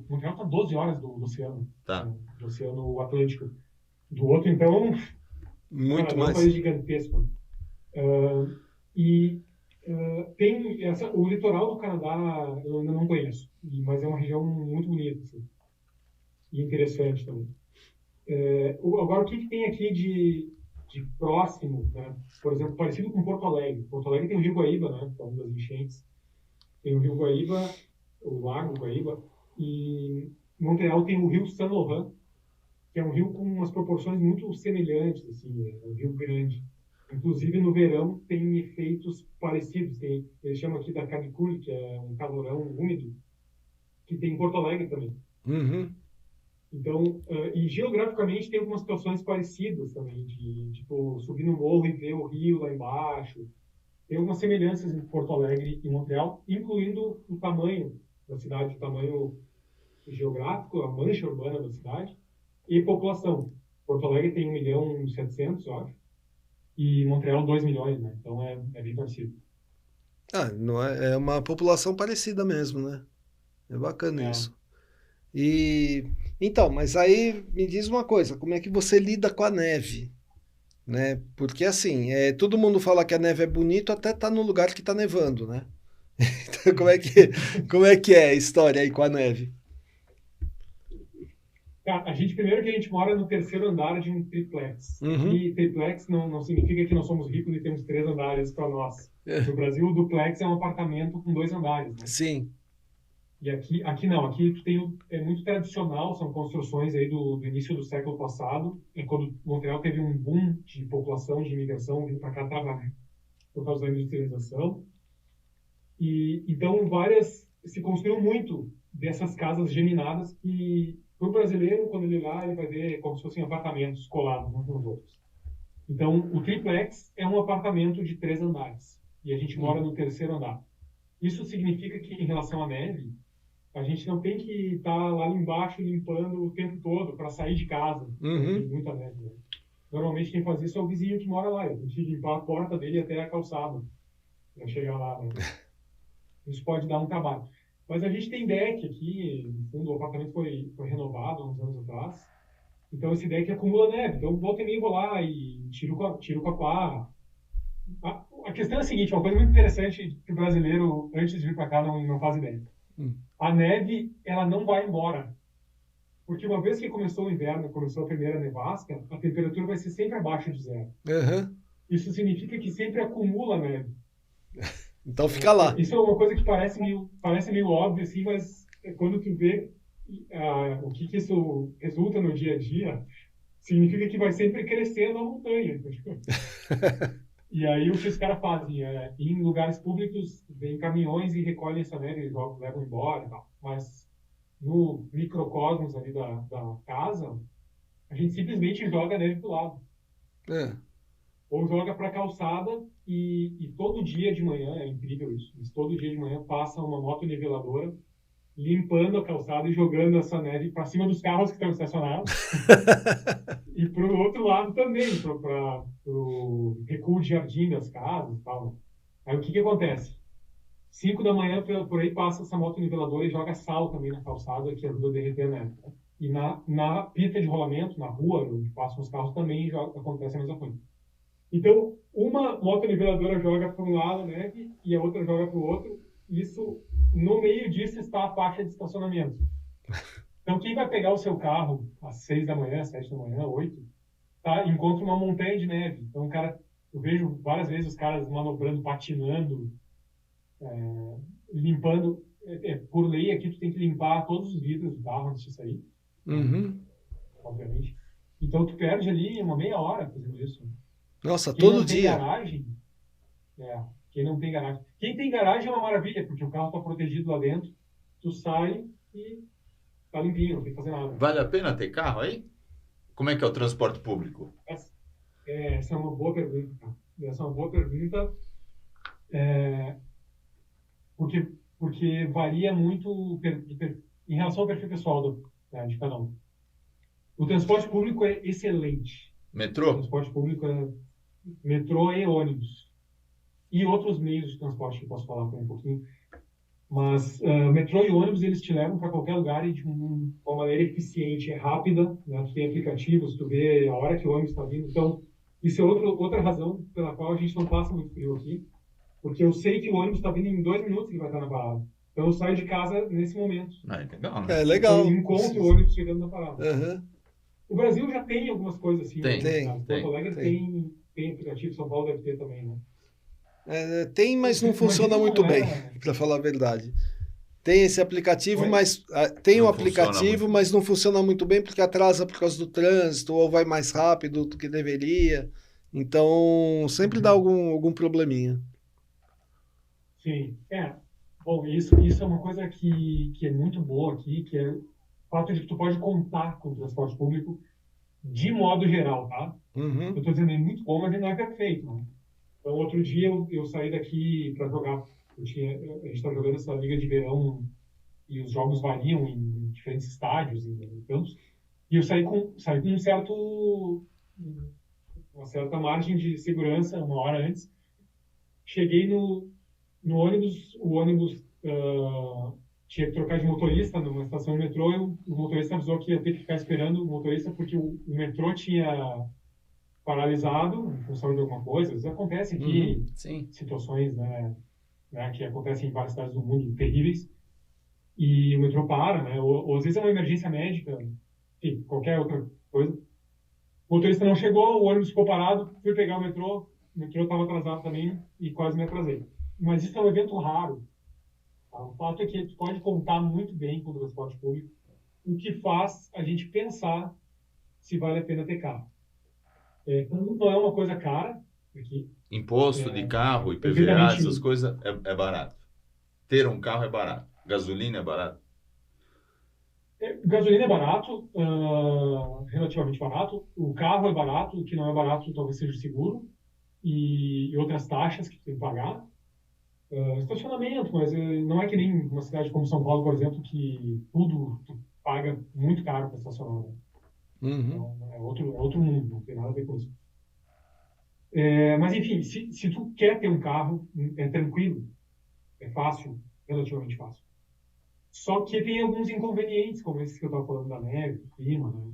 Montreal está 12 horas do oceano. Tá. Do Oceano Atlântico. Do outro, então... Muito É um mais. país gigantesco. Tem o litoral do Canadá, eu ainda não conheço, mas é uma região muito bonita, assim, e interessante também. Agora, o que tem aqui de próximo, né? Por exemplo, parecido com Porto Alegre. Porto Alegre tem o Rio Guaíba, né? Que é uma das enchentes. Tem o Rio Guaíba, o Lago Guaíba, e Montreal tem o Rio Saint Laurent, que é um rio com umas proporções muito semelhantes, assim, é um rio grande. Inclusive, no verão, tem efeitos parecidos. Eles chamam aqui da canicule, que é um calorão úmido, que tem em Porto Alegre também. Uhum. Então, e geograficamente tem algumas situações parecidas também, de tipo, subir no morro e ver o rio lá embaixo. Tem algumas semelhanças entre Porto Alegre e Montreal, incluindo o tamanho da cidade, o tamanho geográfico, a mancha urbana da cidade, e população. Porto Alegre tem 1.700.000, eu acho, e Montreal 2 milhões, né? Então é bem parecido. Não é uma população parecida mesmo, né? É bacana isso. E então, mas aí me diz uma coisa, como é que você lida com a neve, né? Porque assim, todo mundo fala que a neve é bonito até tá no lugar que tá nevando, né? Então, como é que é a história aí com a neve? Primeiro que a gente mora no terceiro andar de um triplex. Uhum. E triplex não significa que nós somos ricos e temos 3 andares para nós. No Brasil, o duplex é um apartamento com 2 andares, né? Sim. E aqui não, aqui é muito tradicional, são construções aí do início do século passado, quando Montreal teve um boom de população, de imigração vindo para cá trabalhar por causa da industrialização. E então se construiu muito dessas casas geminadas que para o brasileiro, quando ele lá, ele vai ver como se fossem apartamentos colados uns nos outros. Então, o triplex é um apartamento de 3 andares e a gente mora no terceiro andar. Isso significa que, em relação à neve, a gente não tem que estar lá embaixo limpando o tempo todo para sair de casa. Uhum. Tem muita neve, né? Normalmente quem faz isso é o vizinho que mora lá. Ele tem que limpar a porta dele até a calçada para chegar lá, né? Isso pode dar um trabalho. Mas a gente tem deck aqui, no fundo, o apartamento foi renovado há uns anos atrás. Então esse deck acumula neve. Então volta e meia eu vou lá e tiro com a pá. A questão é a seguinte, uma coisa muito interessante que o brasileiro, antes de vir para cá, não faz ideia. A neve, ela não vai embora. Porque uma vez que começou o inverno, começou a primeira nevasca, a temperatura vai ser sempre abaixo de zero. Uhum. Isso significa que sempre acumula neve. Então fica lá. Isso é uma coisa que parece meio óbvio, assim, mas quando tu vê o que isso resulta no dia a dia, significa que vai sempre crescendo a montanha. E aí o que os caras fazem em lugares públicos, vem caminhões e recolhem essa neve, e levam embora e tal. Mas no microcosmos ali da casa, a gente simplesmente joga a neve pro lado. É. Ou joga para a calçada e todo dia de manhã, é incrível isso, mas todo dia de manhã passa uma moto niveladora limpando a calçada e jogando essa neve para cima dos carros que estão estacionados e para o outro lado também, para o recuo de jardim das casas e tal. Aí o que acontece? 5 da manhã por aí passa essa moto niveladora e joga sal também na calçada que ajuda a derreter a neve. E na pista de rolamento, na rua, onde passam os carros, também acontece a mesma coisa. Então, uma moto niveladora joga para um lado a neve e a outra joga para o outro. No meio disso está a faixa de estacionamento. Então, quem vai pegar o seu carro às 6 da manhã, 7 da manhã, 8, tá, encontra uma montanha de neve. Então, eu vejo várias vezes os caras manobrando, patinando, limpando. Por lei, aqui tu tem que limpar todos os vidros do carro antes de sair. Uhum. Obviamente. Então, tu perde ali uma meia hora fazendo isso. Nossa, Quem todo não tem dia. garagem, quem não tem garagem. Quem tem garagem é uma maravilha, porque o carro está protegido lá dentro. Tu sai e tá limpinho, não tem que fazer nada. Vale a pena ter carro aí? Como é que é o transporte público? Essa é uma boa pergunta, cara. Essa é uma boa pergunta, porque varia muito em relação ao perfil pessoal de cada um. O transporte público é excelente. O Metrô? transporte público é metrô e ônibus. E outros meios de transporte que eu posso falar um pouquinho. Mas metrô e ônibus, eles te levam para qualquer lugar e de uma maneira eficiente, rápida. Né? Tu tem aplicativos, tu vê a hora que o ônibus está vindo. Então, isso é outra razão pela qual a gente não passa muito frio aqui. Porque eu sei que o ônibus está vindo em 2 minutos que ele vai estar na parada. Então, eu saio de casa nesse momento. É legal, né? É legal. Então, eu encontro o ônibus chegando na parada. Uhum. O Brasil já tem algumas coisas assim. Tem. Porto Alegre tem aplicativo, São Paulo deve ter também, né? Tem, mas não funciona muito bem, para falar a verdade. Tem esse aplicativo, mas tem o aplicativo, mas não funciona muito bem porque atrasa por causa do trânsito ou vai mais rápido do que deveria. Então, sempre dá algum probleminha. Sim, Bom, isso é uma coisa que é muito boa aqui, que é o fato de que tu pode contar com o transporte público de modo geral, tá? Uhum. Eu estou dizendo, é muito bom, mas ele não é perfeito, né? Então, outro dia eu saí daqui para jogar. A gente está jogando essa liga de verão e os jogos variam em diferentes estádios, em campos. E eu saí com uma certa margem de segurança uma hora antes. Cheguei no ônibus, o ônibus tinha que trocar de motorista numa estação de metrô e o motorista avisou que ia ter que ficar esperando o motorista porque o metrô tinha paralisado em função de alguma coisa. Às vezes acontece aqui situações, né, que acontecem em várias cidades do mundo terríveis e o metrô para, né? Ou às vezes é uma emergência médica, enfim, qualquer outra coisa. O motorista não chegou, o ônibus ficou parado, fui pegar o metrô estava atrasado também e quase me atrasei. Mas isso é um evento raro. Tá? O fato é que tu pode contar muito bem com o transporte público, o que faz a gente pensar se vale a pena ter carro. Não é uma coisa cara. Aqui, imposto de carro, IPVA, essas coisas é barato. Ter um carro é barato. Gasolina é barato. Gasolina é barato, relativamente barato. O carro é barato, o que não é barato talvez seja o seguro e outras taxas que tu tem que pagar. Estacionamento, mas não é que nem uma cidade como São Paulo, por exemplo, que tudo tu paga muito caro para estacionar. Então, é outro mundo, não tem nada a ver com isso. Mas, enfim, se tu quer ter um carro, é tranquilo, é fácil, relativamente fácil. Só que tem alguns inconvenientes, como esse que eu estava falando da neve, do clima, né?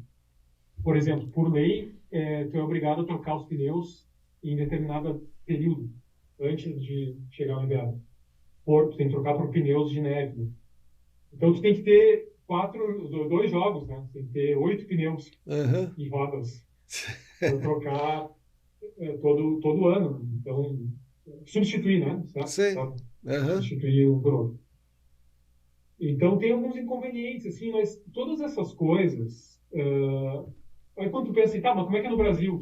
Por exemplo, por lei, tu é obrigado a trocar os pneus em determinado período, antes de chegar ao inverno. Tu tem que trocar por pneus de neve. Né? Então, tu tem que ter 2 jogos, né? Tem que ter 8 pneus e rodas para trocar todo ano. Então, substituir, né? Certo? Substituir um por outro. Então, tem alguns inconvenientes, assim, mas todas essas coisas... aí quando tu pensa assim, tá, mas como é que é no Brasil?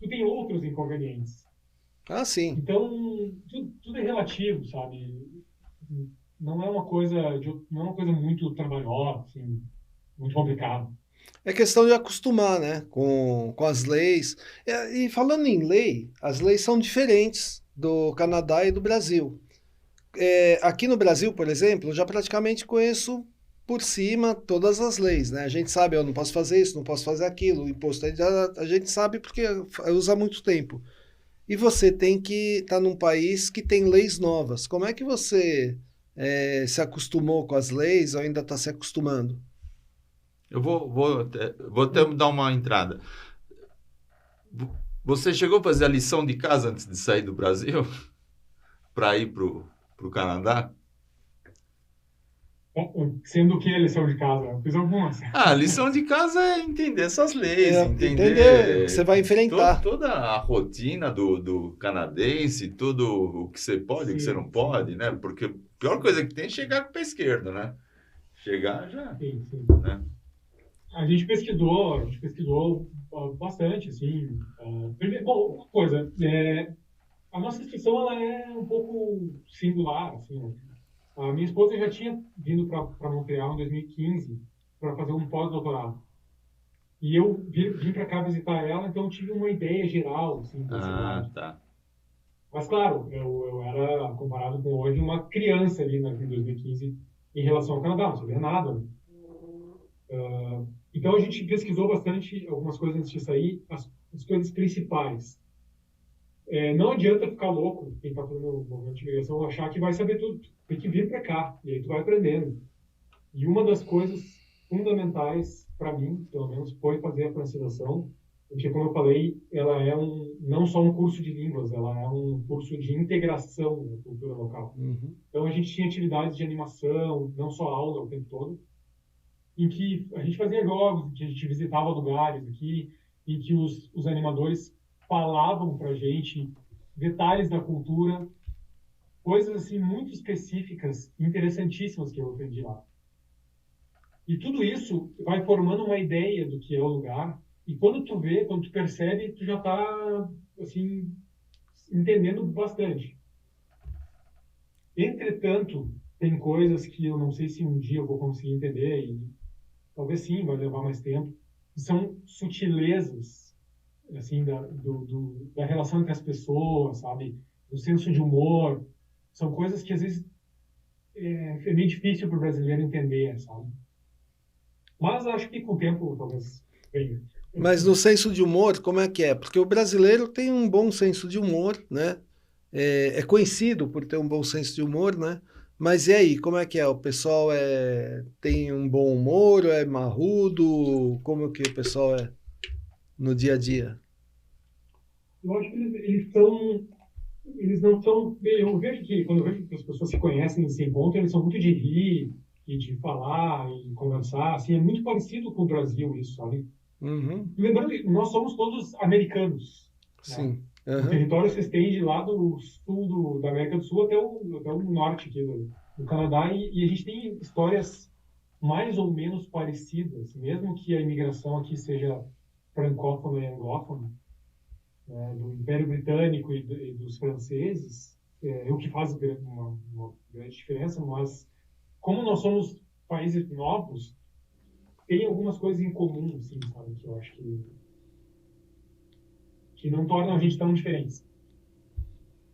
Tu tem outros inconvenientes. Ah, sim. Então, tudo é relativo, sabe? Não é uma coisa muito trabalhosa, assim, muito complicada. É questão de acostumar, né, com as leis. E falando em lei, as leis são diferentes do Canadá e do Brasil. Aqui no Brasil, por exemplo, eu já praticamente conheço por cima todas as leis, né? A gente sabe, eu não posso fazer isso, não posso fazer aquilo, o imposto a gente sabe porque usa há muito tempo. E você tem que estar num país que tem leis novas. Como é que você se acostumou com as leis ou ainda está se acostumando? Eu vou até dar uma entrada. Você chegou a fazer a lição de casa antes de sair do Brasil? Para ir para o Canadá? Sendo que a lição de casa? Eu fiz algumas. A lição de casa é entender essas leis, entender o que você vai enfrentar. Toda a rotina do canadense, tudo o que você pode, o que você não pode, né? Porque a pior coisa que tem é chegar com o pé esquerdo, né? Chegar já... Sim. Né? A gente pesquisou bastante, assim. Primeiro, bom, uma coisa, a nossa instituição ela é um pouco singular, assim. A minha esposa já tinha vindo para Montreal em 2015 para fazer um pós-doutorado. E eu vim para cá visitar ela, então eu tive uma ideia geral, assim, da cidade. Tá. Mas, claro, eu era, comparado com hoje, uma criança ali em 2015 em relação ao Canadá, não sabia nada. Então a gente pesquisou bastante algumas coisas antes de sair, as coisas principais. Não adianta ficar louco, quem está fazendo o movimento de imigração, achar que vai saber tudo. Tem que vir para cá, e aí tu vai aprendendo. E uma das coisas fundamentais, para mim, pelo menos, foi fazer a francização, porque, como eu falei, ela é não só um curso de línguas, ela é um curso de integração da cultura local. Então a gente tinha atividades de animação, não só aula o tempo todo, em que a gente fazia jogos, em que a gente visitava lugares aqui, em que os animadores falavam para a gente detalhes da cultura, coisas assim muito específicas, interessantíssimas que eu aprendi lá. E tudo isso vai formando uma ideia do que é o lugar, e quando tu percebe, tu já está assim, entendendo bastante. Entretanto, tem coisas que eu não sei se um dia eu vou conseguir entender, e talvez sim, vai levar mais tempo, que são sutilezas assim, da relação entre as pessoas, sabe? Do senso de humor. São coisas que, às vezes, é meio difícil para o brasileiro entender, sabe? Mas acho que com o tempo, talvez, venha. Mas no senso de humor, como é que é? Porque o brasileiro tem um bom senso de humor, né? É conhecido por ter um bom senso de humor, né? Mas e aí, como é que é? O pessoal tem um bom humor, é marrudo? Como que o pessoal é no dia a dia? Eu acho que eles não são. Eu vejo que quando eu vejo que as pessoas se conhecem e se encontram, eles são muito de rir e de falar e conversar. Assim, é muito parecido com o Brasil isso, sabe? Uhum, Lembrando que nós somos todos americanos, né? sim. O Aham, território se estende lá do sul da América do Sul até o norte aqui do Canadá e a gente tem histórias mais ou menos parecidas, mesmo que a imigração aqui seja francófona e anglófona, né, do Império Britânico e dos franceses, o que faz uma grande diferença, mas como nós somos países novos, tem algumas coisas em comum, assim, sabe, que eu acho que não tornam a gente tão diferentes.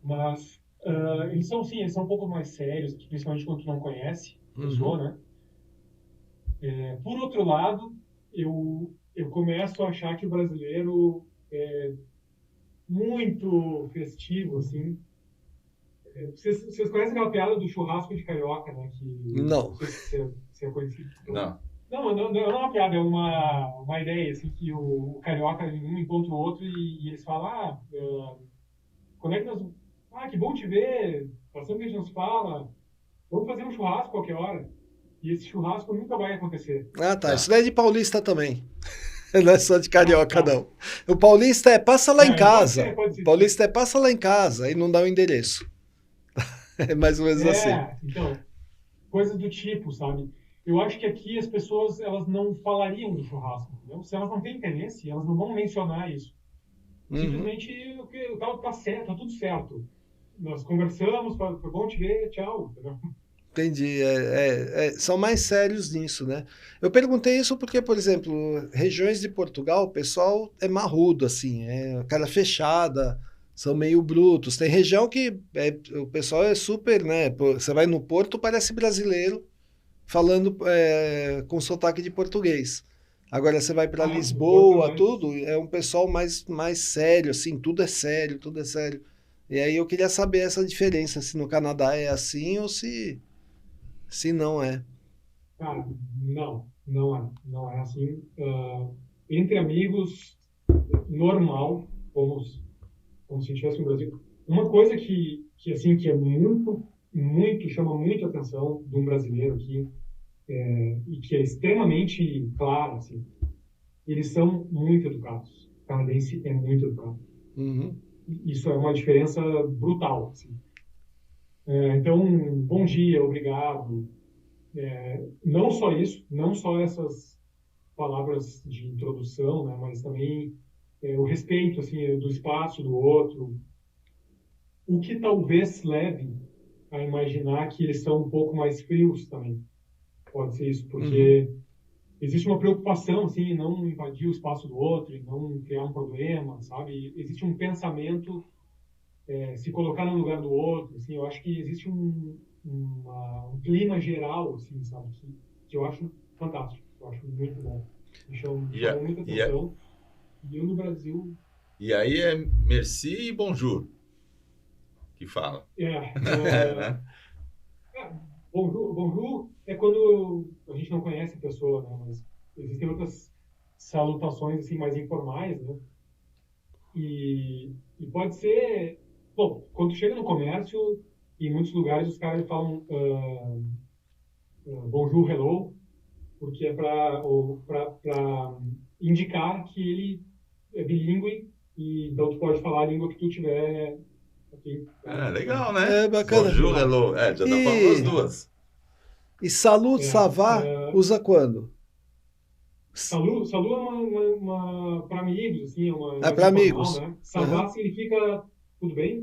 Mas eles são, sim, eles são um pouco mais sérios, principalmente quando tu não conhece a pessoa, uhum. né? Por outro lado, eu começo a achar que o brasileiro é muito festivo, assim. Vocês conhecem aquela piada do churrasco de carioca, né? Que não Não. sei se é conhecido. Não. Não é uma piada, é uma ideia, assim, que o carioca um encontra o outro e eles falam, quando é que nós... Ah, que bom te ver, faz tempo que a gente não se fala, vamos fazer um churrasco qualquer hora. E esse churrasco nunca vai acontecer. Ah, tá. Isso Tá. daí é de paulista também. Não é só de Ah, carioca, tá. não. O paulista passa lá em Pode casa. ser, pode O ser. paulista passa lá em casa e não dá o endereço. É mais ou menos assim. Então, coisas do tipo, sabe? Eu acho que aqui as pessoas, elas não falariam do churrasco, entendeu? Se elas não têm interesse, elas não vão mencionar isso. Uhum. Simplesmente o tal tá certo, tá tudo certo. Nós conversamos, foi bom te ver, tchau, entendeu? Entendi. São mais sérios nisso, né? Eu perguntei isso porque, por exemplo, regiões de Portugal, o pessoal é marrudo, assim, é cara fechada, são meio brutos. Tem região que o pessoal é super, né? Você vai no Porto, parece brasileiro falando com sotaque de português. Agora você vai para No Porto é Lisboa, mais... tudo, é um pessoal mais sério, assim, tudo é sério, tudo é sério. E aí eu queria saber essa diferença, se no Canadá é assim ou se não é. Cara, não é assim. Entre amigos, normal, como se estivesse no Brasil. Uma coisa assim, que é chama muito a atenção de um brasileiro aqui, e que é extremamente claro, assim, eles são muito educados. O canadense é muito educado. Uhum, Isso é uma diferença brutal, assim. Então, bom dia, obrigado. Não só isso, não só essas palavras de introdução, né, mas também o respeito, assim, do espaço do outro, o que talvez leve a imaginar que eles são um pouco mais frios também. Pode ser isso, uhum, porque existe uma preocupação, assim, em não invadir o espaço do outro, em não criar um problema, sabe? Existe um pensamento, se colocar no lugar do outro, assim, eu acho que existe um clima geral, assim, sabe? Que eu acho fantástico, eu acho muito bom. Me E, a- chamou muita e, a- atenção. E eu no Brasil, e aí é merci e bonjour que fala. É, né? bonjour é quando a gente não conhece a pessoa, né? Mas existem outras salutações assim mais informais, né? E pode ser, bom, quando chega no comércio, em muitos lugares os caras falam bonjour, hello, porque é para indicar que ele é bilíngue e então tu pode falar a língua que tu tiver aqui, É, né? legal, né? é bacana. Bonjour, hello. É, já dá para as E, duas. e salut, É, ça va, é, usa quando? Salu é para amigos, assim, é uma É mais para informal, amigos. né? Savá Aham. significa tudo bem?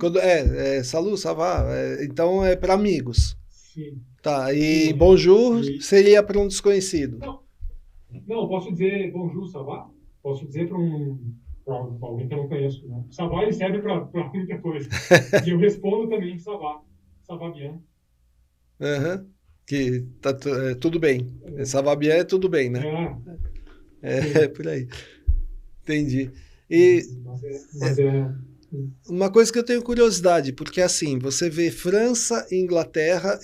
Salut, ça va, então é para amigos. Sim, Tá, e sim, é. bonjour E, seria para um desconhecido. não, não, posso dizer bonjour, Savá? Posso dizer para alguém que eu não conheço, né? Savá, ele serve para muita coisa. E eu respondo também Savá, Savá bien. Aham. Que tá tudo bem. Ça va bien é tudo bem, né? É, É, sim. por aí. Entendi. E Mas é Uma coisa que eu tenho curiosidade, porque assim, você vê França e Inglaterra,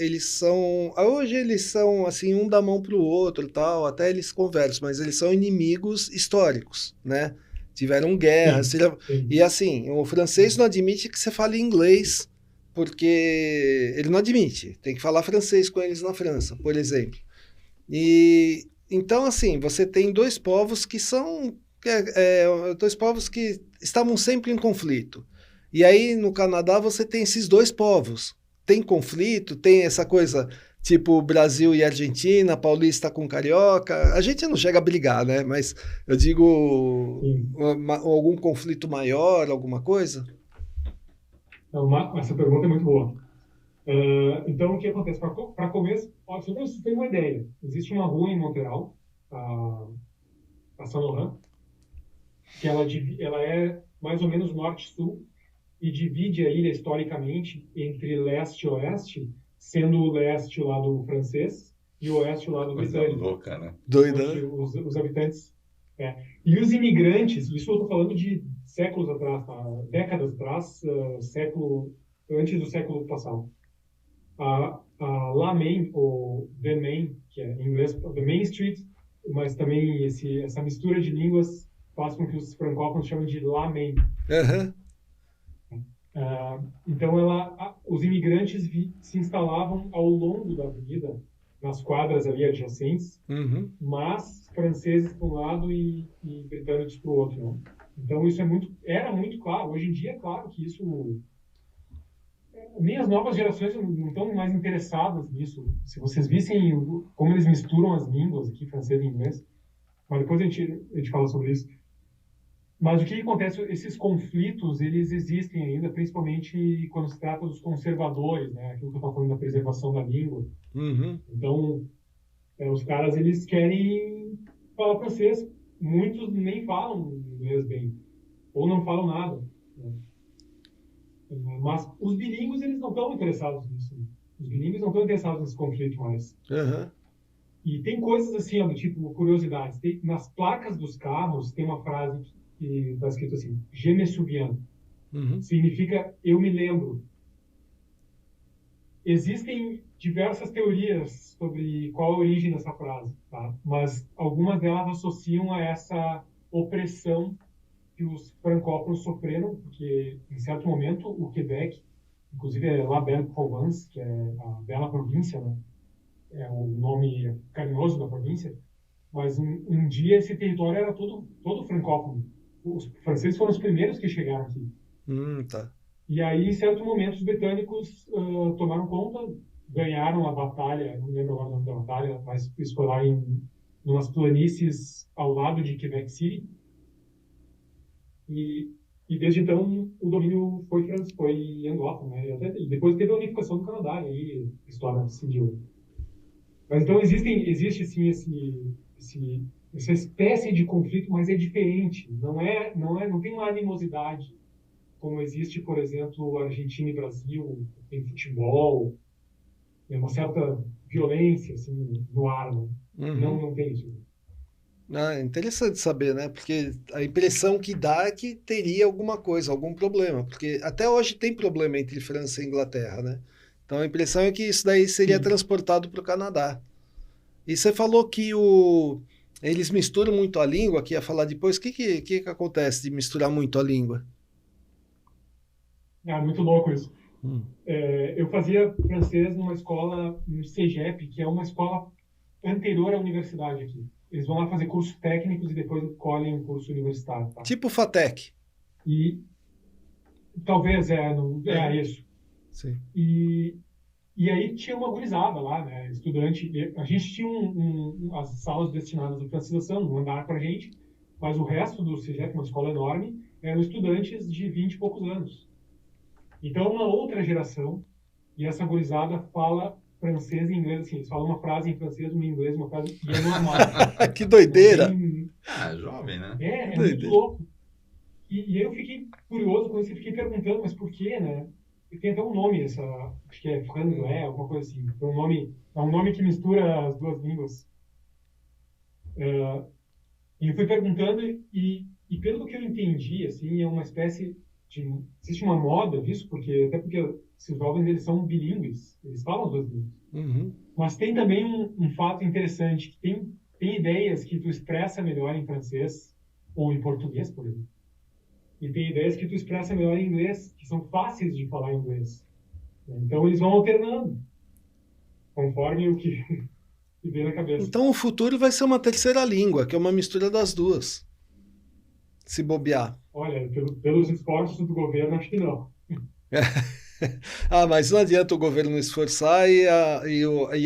hoje eles são assim, um dá mão para o outro, tal, até eles conversam, mas eles são inimigos históricos, né? Tiveram guerras, Sim. e assim, o francês não admite que você fale inglês, porque ele não admite, tem que falar francês com eles na França, por exemplo. E então assim, você tem dois povos que são dois povos que estavam sempre em conflito. E aí no Canadá você tem esses dois povos. Tem conflito, tem essa coisa tipo Brasil e Argentina, paulista com carioca. A gente não chega a brigar, né? Mas eu digo algum conflito maior, alguma coisa? Essa pergunta é muito boa. Então, o que acontece? Para começo, só para você ter uma ideia, existe uma rua em Montreal, a Saint-Laurent, que ela é mais ou menos norte-sul e divide a ilha historicamente entre leste e oeste, sendo o leste o lado francês e o oeste o lado britânico. Louca, né? Doida. Os habitantes. E os imigrantes, isso eu estou falando de séculos atrás, tá? Décadas atrás, antes do século passado. A La Main, ou The Main, que é em inglês The Main Street, mas também essa mistura de línguas faz com que os francófonos chamem de La Main. Uhum. Então, os imigrantes se instalavam ao longo da avenida, nas quadras ali adjacentes, mas franceses para um lado e britânicos para o outro. Não? Então, isso era muito claro. Hoje em dia, é claro que isso... Nem as novas gerações não estão mais interessadas nisso. Se vocês vissem como eles misturam as línguas aqui, francês e inglês, mas depois a gente fala sobre isso. Mas o que acontece? Esses conflitos, eles existem ainda, principalmente quando se trata dos conservadores, né? Aquilo que eu estou falando da preservação da língua. Então, os caras, eles querem falar francês. Muitos nem falam inglês bem, ou não falam nada. Né? Mas os bilíngues, eles não estão interessados nisso. Os bilíngues não estão interessados nesse conflito mais. E tem coisas assim, do tipo, curiosidades. Nas placas dos carros, tem uma frase que está escrito assim, Je me souviens. Significa eu me lembro. Existem diversas teorias sobre qual a origem dessa frase, tá? Mas algumas delas associam a essa opressão que os francófonos sofreram, porque em certo momento o Quebec, inclusive é La Belle Province, que é a bela província, né? É o nome carinhoso da província, mas um dia esse território era todo francófono. Os franceses foram os primeiros que chegaram aqui. Tá. E aí, em certo momento, os britânicos tomaram conta, ganharam a batalha, não lembro agora o nome da batalha, mas isso foi lá em umas planícies ao lado de Quebec City. E desde então, o domínio foi anglófono, né? E depois teve a unificação do Canadá, e aí a história decidiu. Mas então existe sim essa espécie de conflito, mas é diferente. Não tem uma animosidade como existe, por exemplo, Argentina e Brasil, tem futebol, tem uma certa violência assim, no ar. Né? Não tem isso. É interessante saber, né? Porque a impressão que dá é que teria alguma coisa, algum problema. Porque até hoje tem problema entre França e Inglaterra, né? Então a impressão é que isso daí seria transportado para o Canadá. E você falou que eles misturam muito a língua, que ia falar depois. O que acontece de misturar muito a língua? Muito louco isso. Eu fazia francês numa escola, no CEGEP, que é uma escola anterior à universidade aqui. Eles vão lá fazer cursos técnicos e depois escolhem um curso universitário. Tá? Tipo FATEC. E talvez isso. Sim. E aí tinha uma gurizada lá, né, estudante. A gente tinha as salas destinadas à francização, um andar para a gente, mas o resto do CEGEP, uma escola enorme, eram estudantes de 20 e poucos anos. Então, uma outra geração, e essa gurizada fala francês e inglês, assim, eles falam uma frase em francês, uma em inglês, uma frase, e é normal. Que doideira! Jovem, né? É muito louco. E eu fiquei curioso com isso, e fiquei perguntando, mas por quê, né? E tem até um nome, acho que é franglais, alguma coisa assim. É um nome que mistura as duas línguas. E eu fui perguntando, e pelo que eu entendi, assim, é uma espécie existe uma moda disso, até porque esses jovens eles são bilíngues, eles falam as duas línguas. Uhum. Mas tem também um fato interessante, que tem ideias que tu expressa melhor em francês ou em português, por exemplo. E tem ideias que tu expressa melhor em inglês, que são fáceis de falar em inglês. Então eles vão alternando, conforme o que vem na cabeça. Então o futuro vai ser uma terceira língua, que é uma mistura das duas. Se bobear. Olha, pelos esforços do governo, acho que não. Mas não adianta o governo esforçar e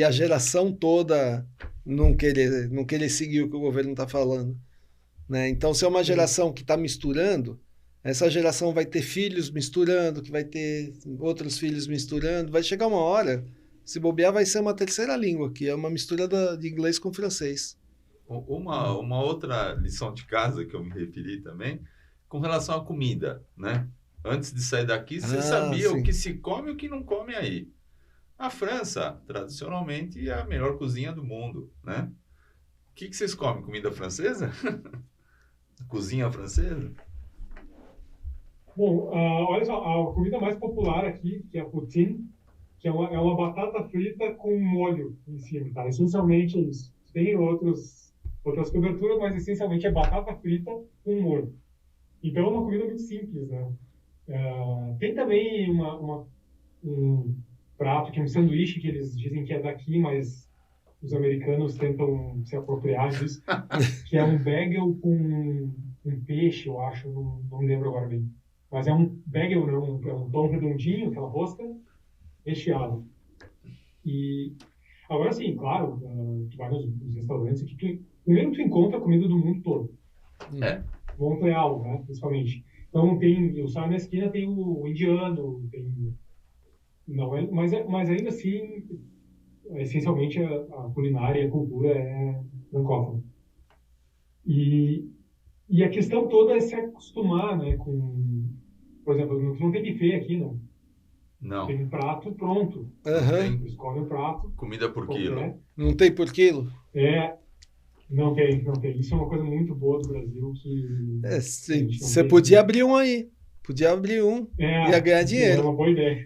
a geração toda não querer seguir o que o governo está falando. Né? Então, se é uma geração que está misturando, essa geração vai ter filhos misturando, que vai ter outros filhos misturando, vai chegar uma hora, se bobear, vai ser uma terceira língua, que é uma mistura de inglês com francês. Uma outra lição de casa que eu me referi também, com relação à comida, né? Antes de sair daqui, você sabia sim. o que se come e o que não come aí. A França, tradicionalmente, é a melhor cozinha do mundo, né? O que vocês comem? Comida francesa? Cozinha francesa? Bom, olha só, a comida mais popular aqui, que é a poutine, que é uma batata frita com molho em cima, tá? Essencialmente é isso. Tem outras coberturas, mas essencialmente é batata frita com molho. Então é uma comida muito simples, né? Tem também um prato que é um sanduíche que eles dizem que é daqui, mas os americanos tentam se apropriar disso, que é um bagel com um peixe, eu acho, não me lembro agora bem. Mas é um bagel, não, é um pão redondinho, aquela rosca, recheado. E agora sim, claro, tu vai nos restaurantes aqui, primeiro tu encontra a comida do mundo todo. Montreal, né, principalmente. Então eu saio na esquina, tem o indiano, mas ainda assim, essencialmente a culinária e a cultura é francófona. E a questão toda é se acostumar, né, por exemplo, não tem buffet aqui, não. Não. Tem um prato pronto. Uhum. Escolhe um prato. Comida por quilo. Não tem por quilo? Não tem. Isso é uma coisa muito boa do Brasil que... Você podia abrir um aí. Podia abrir um. Ia ganhar dinheiro. É uma boa ideia.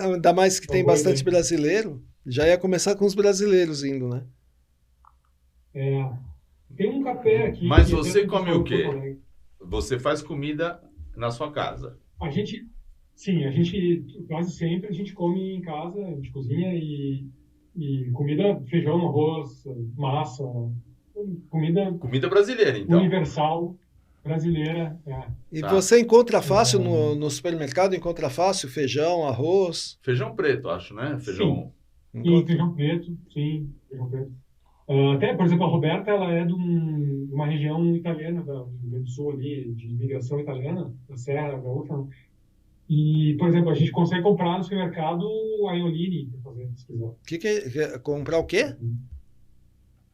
Ainda mais que tem bastante brasileiro. Já ia começar com os brasileiros indo, né? Tem um café aqui... Mas você come o quê? Você faz comida na sua casa? A gente quase sempre a gente come em casa, a gente cozinha e comida, feijão, arroz, massa, comida brasileira, então. Universal, brasileira. E você encontra fácil no supermercado, encontra fácil feijão, arroz? Feijão preto, acho, né? Feijão... Sim, feijão preto, sim, feijão preto. Até, por exemplo, a Roberta, ela é de uma região italiana, do Rio Grande do Sul ali, de imigração italiana, da Serra Gaúcha. E, por exemplo, a gente consegue comprar no supermercado aioli, para fazer, se quiser. Comprar o quê?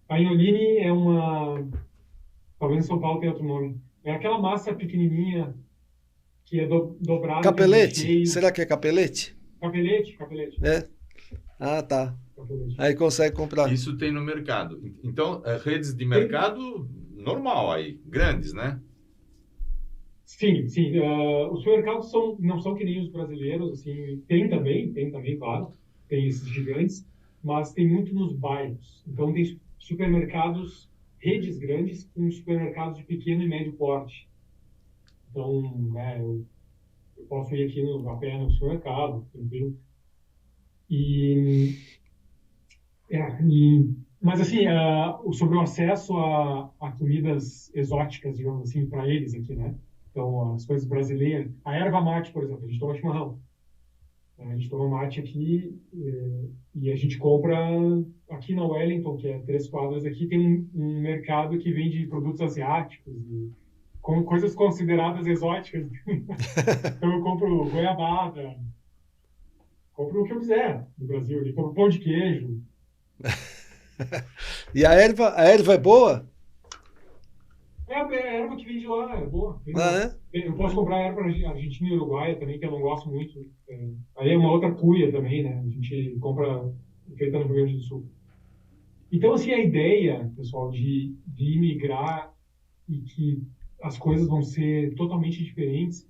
Aioli talvez em São Paulo tenha outro nome. É aquela massa pequenininha que é dobrada. Capelete? Será que é capelete? Capelete. É? Ah, tá. Capelete. Aí consegue comprar. Isso tem no mercado. Então, redes de mercado normal aí, grandes, né? Sim. Os supermercados não são que nem os brasileiros, assim, tem também, claro, tem esses gigantes, mas tem muito nos bairros. Então, tem supermercados, redes grandes, com supermercados de pequeno e médio porte. Então, eu posso ir aqui a pé no supermercado, tranquilo. Mas, assim, sobre o acesso a comidas exóticas, digamos assim, para eles aqui, né? Então, as coisas brasileiras. A erva mate, por exemplo, a gente toma chimarrão. A gente toma mate aqui e a gente compra aqui na Wellington, que é 3 quadras aqui, tem um mercado que vende produtos asiáticos, com coisas consideradas exóticas. Então, eu compro goiabada, compro o que eu quiser do Brasil. Eu compro pão de queijo. E a erva é boa? A erva que vem de lá é boa. É? Eu posso comprar erva argentina e uruguaia também, que eu não gosto muito. Aí é uma outra cuia também, né? A gente compra feita no Rio Grande do Sul. Então, assim, a ideia, pessoal, de imigrar e que as coisas vão ser totalmente diferentes,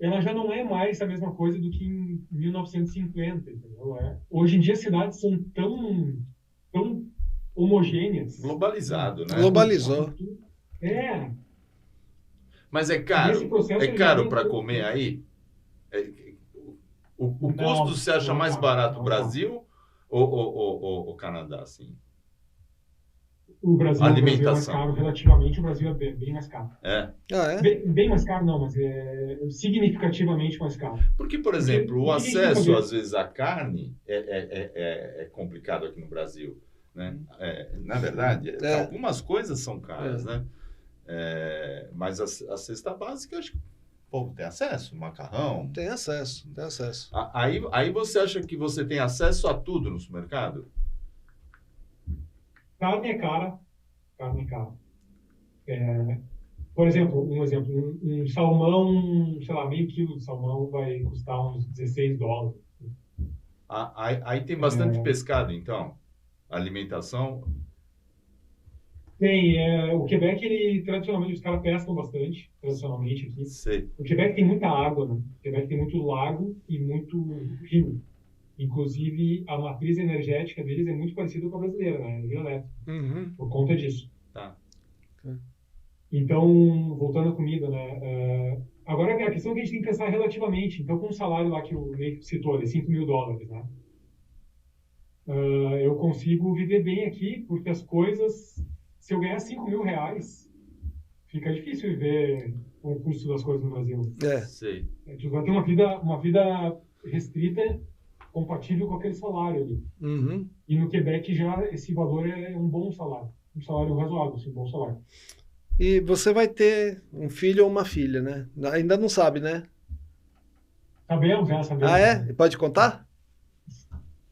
ela já não é mais a mesma coisa do que em 1950, entendeu? Hoje em dia as cidades são tão homogêneas. Globalizado, né? Globalizou. Mas é Nesse caro. processo É ele já caro vem para todo- comer aí? O Não, custo você acha não é mais caro, barato não o é caro. Brasil ou o Canadá, assim? O Brasil é mais Alimentação. caro, relativamente, o Brasil é bem mais caro. É. Ah, é? Bem mais caro não, mas é significativamente mais caro. Porque, por Porque exemplo, o o que a gente tem que acesso, fazer? às vezes, à carne é complicado aqui no Brasil, né? Na verdade, algumas coisas são caras, né? Mas a cesta básica, acho que o povo tem acesso, macarrão. Tem acesso. Aí você acha que você tem acesso a tudo no supermercado? Carne é cara. Por exemplo, um salmão, sei lá, meio quilo de salmão vai custar uns $16. Aí tem bastante pescado, então. Alimentação. Tem, o Quebec, ele tradicionalmente, os caras pescam bastante, tradicionalmente aqui. Sei. O Quebec tem muita água, né? O Quebec tem muito lago e muito rio. Inclusive, a matriz energética deles é muito parecida com a brasileira, né? Energia elétrica, por conta disso. Tá. Então, voltando à comida, né? Agora, a questão é que a gente tem que pensar relativamente. Então, com o salário lá que o Ney citou, ali, $5.000, né? Eu consigo viver bem aqui, porque as coisas... Se eu ganhar R$5.000, fica difícil viver com o custo das coisas no Brasil. Sei. A gente vai ter uma vida restrita, compatível com aquele salário ali. E no Quebec já esse valor é um bom salário. Um salário razoável, assim, um bom salário. E você vai ter um filho ou uma filha, né? Ainda não sabe, né? Sabemos. Ah, é? E pode contar?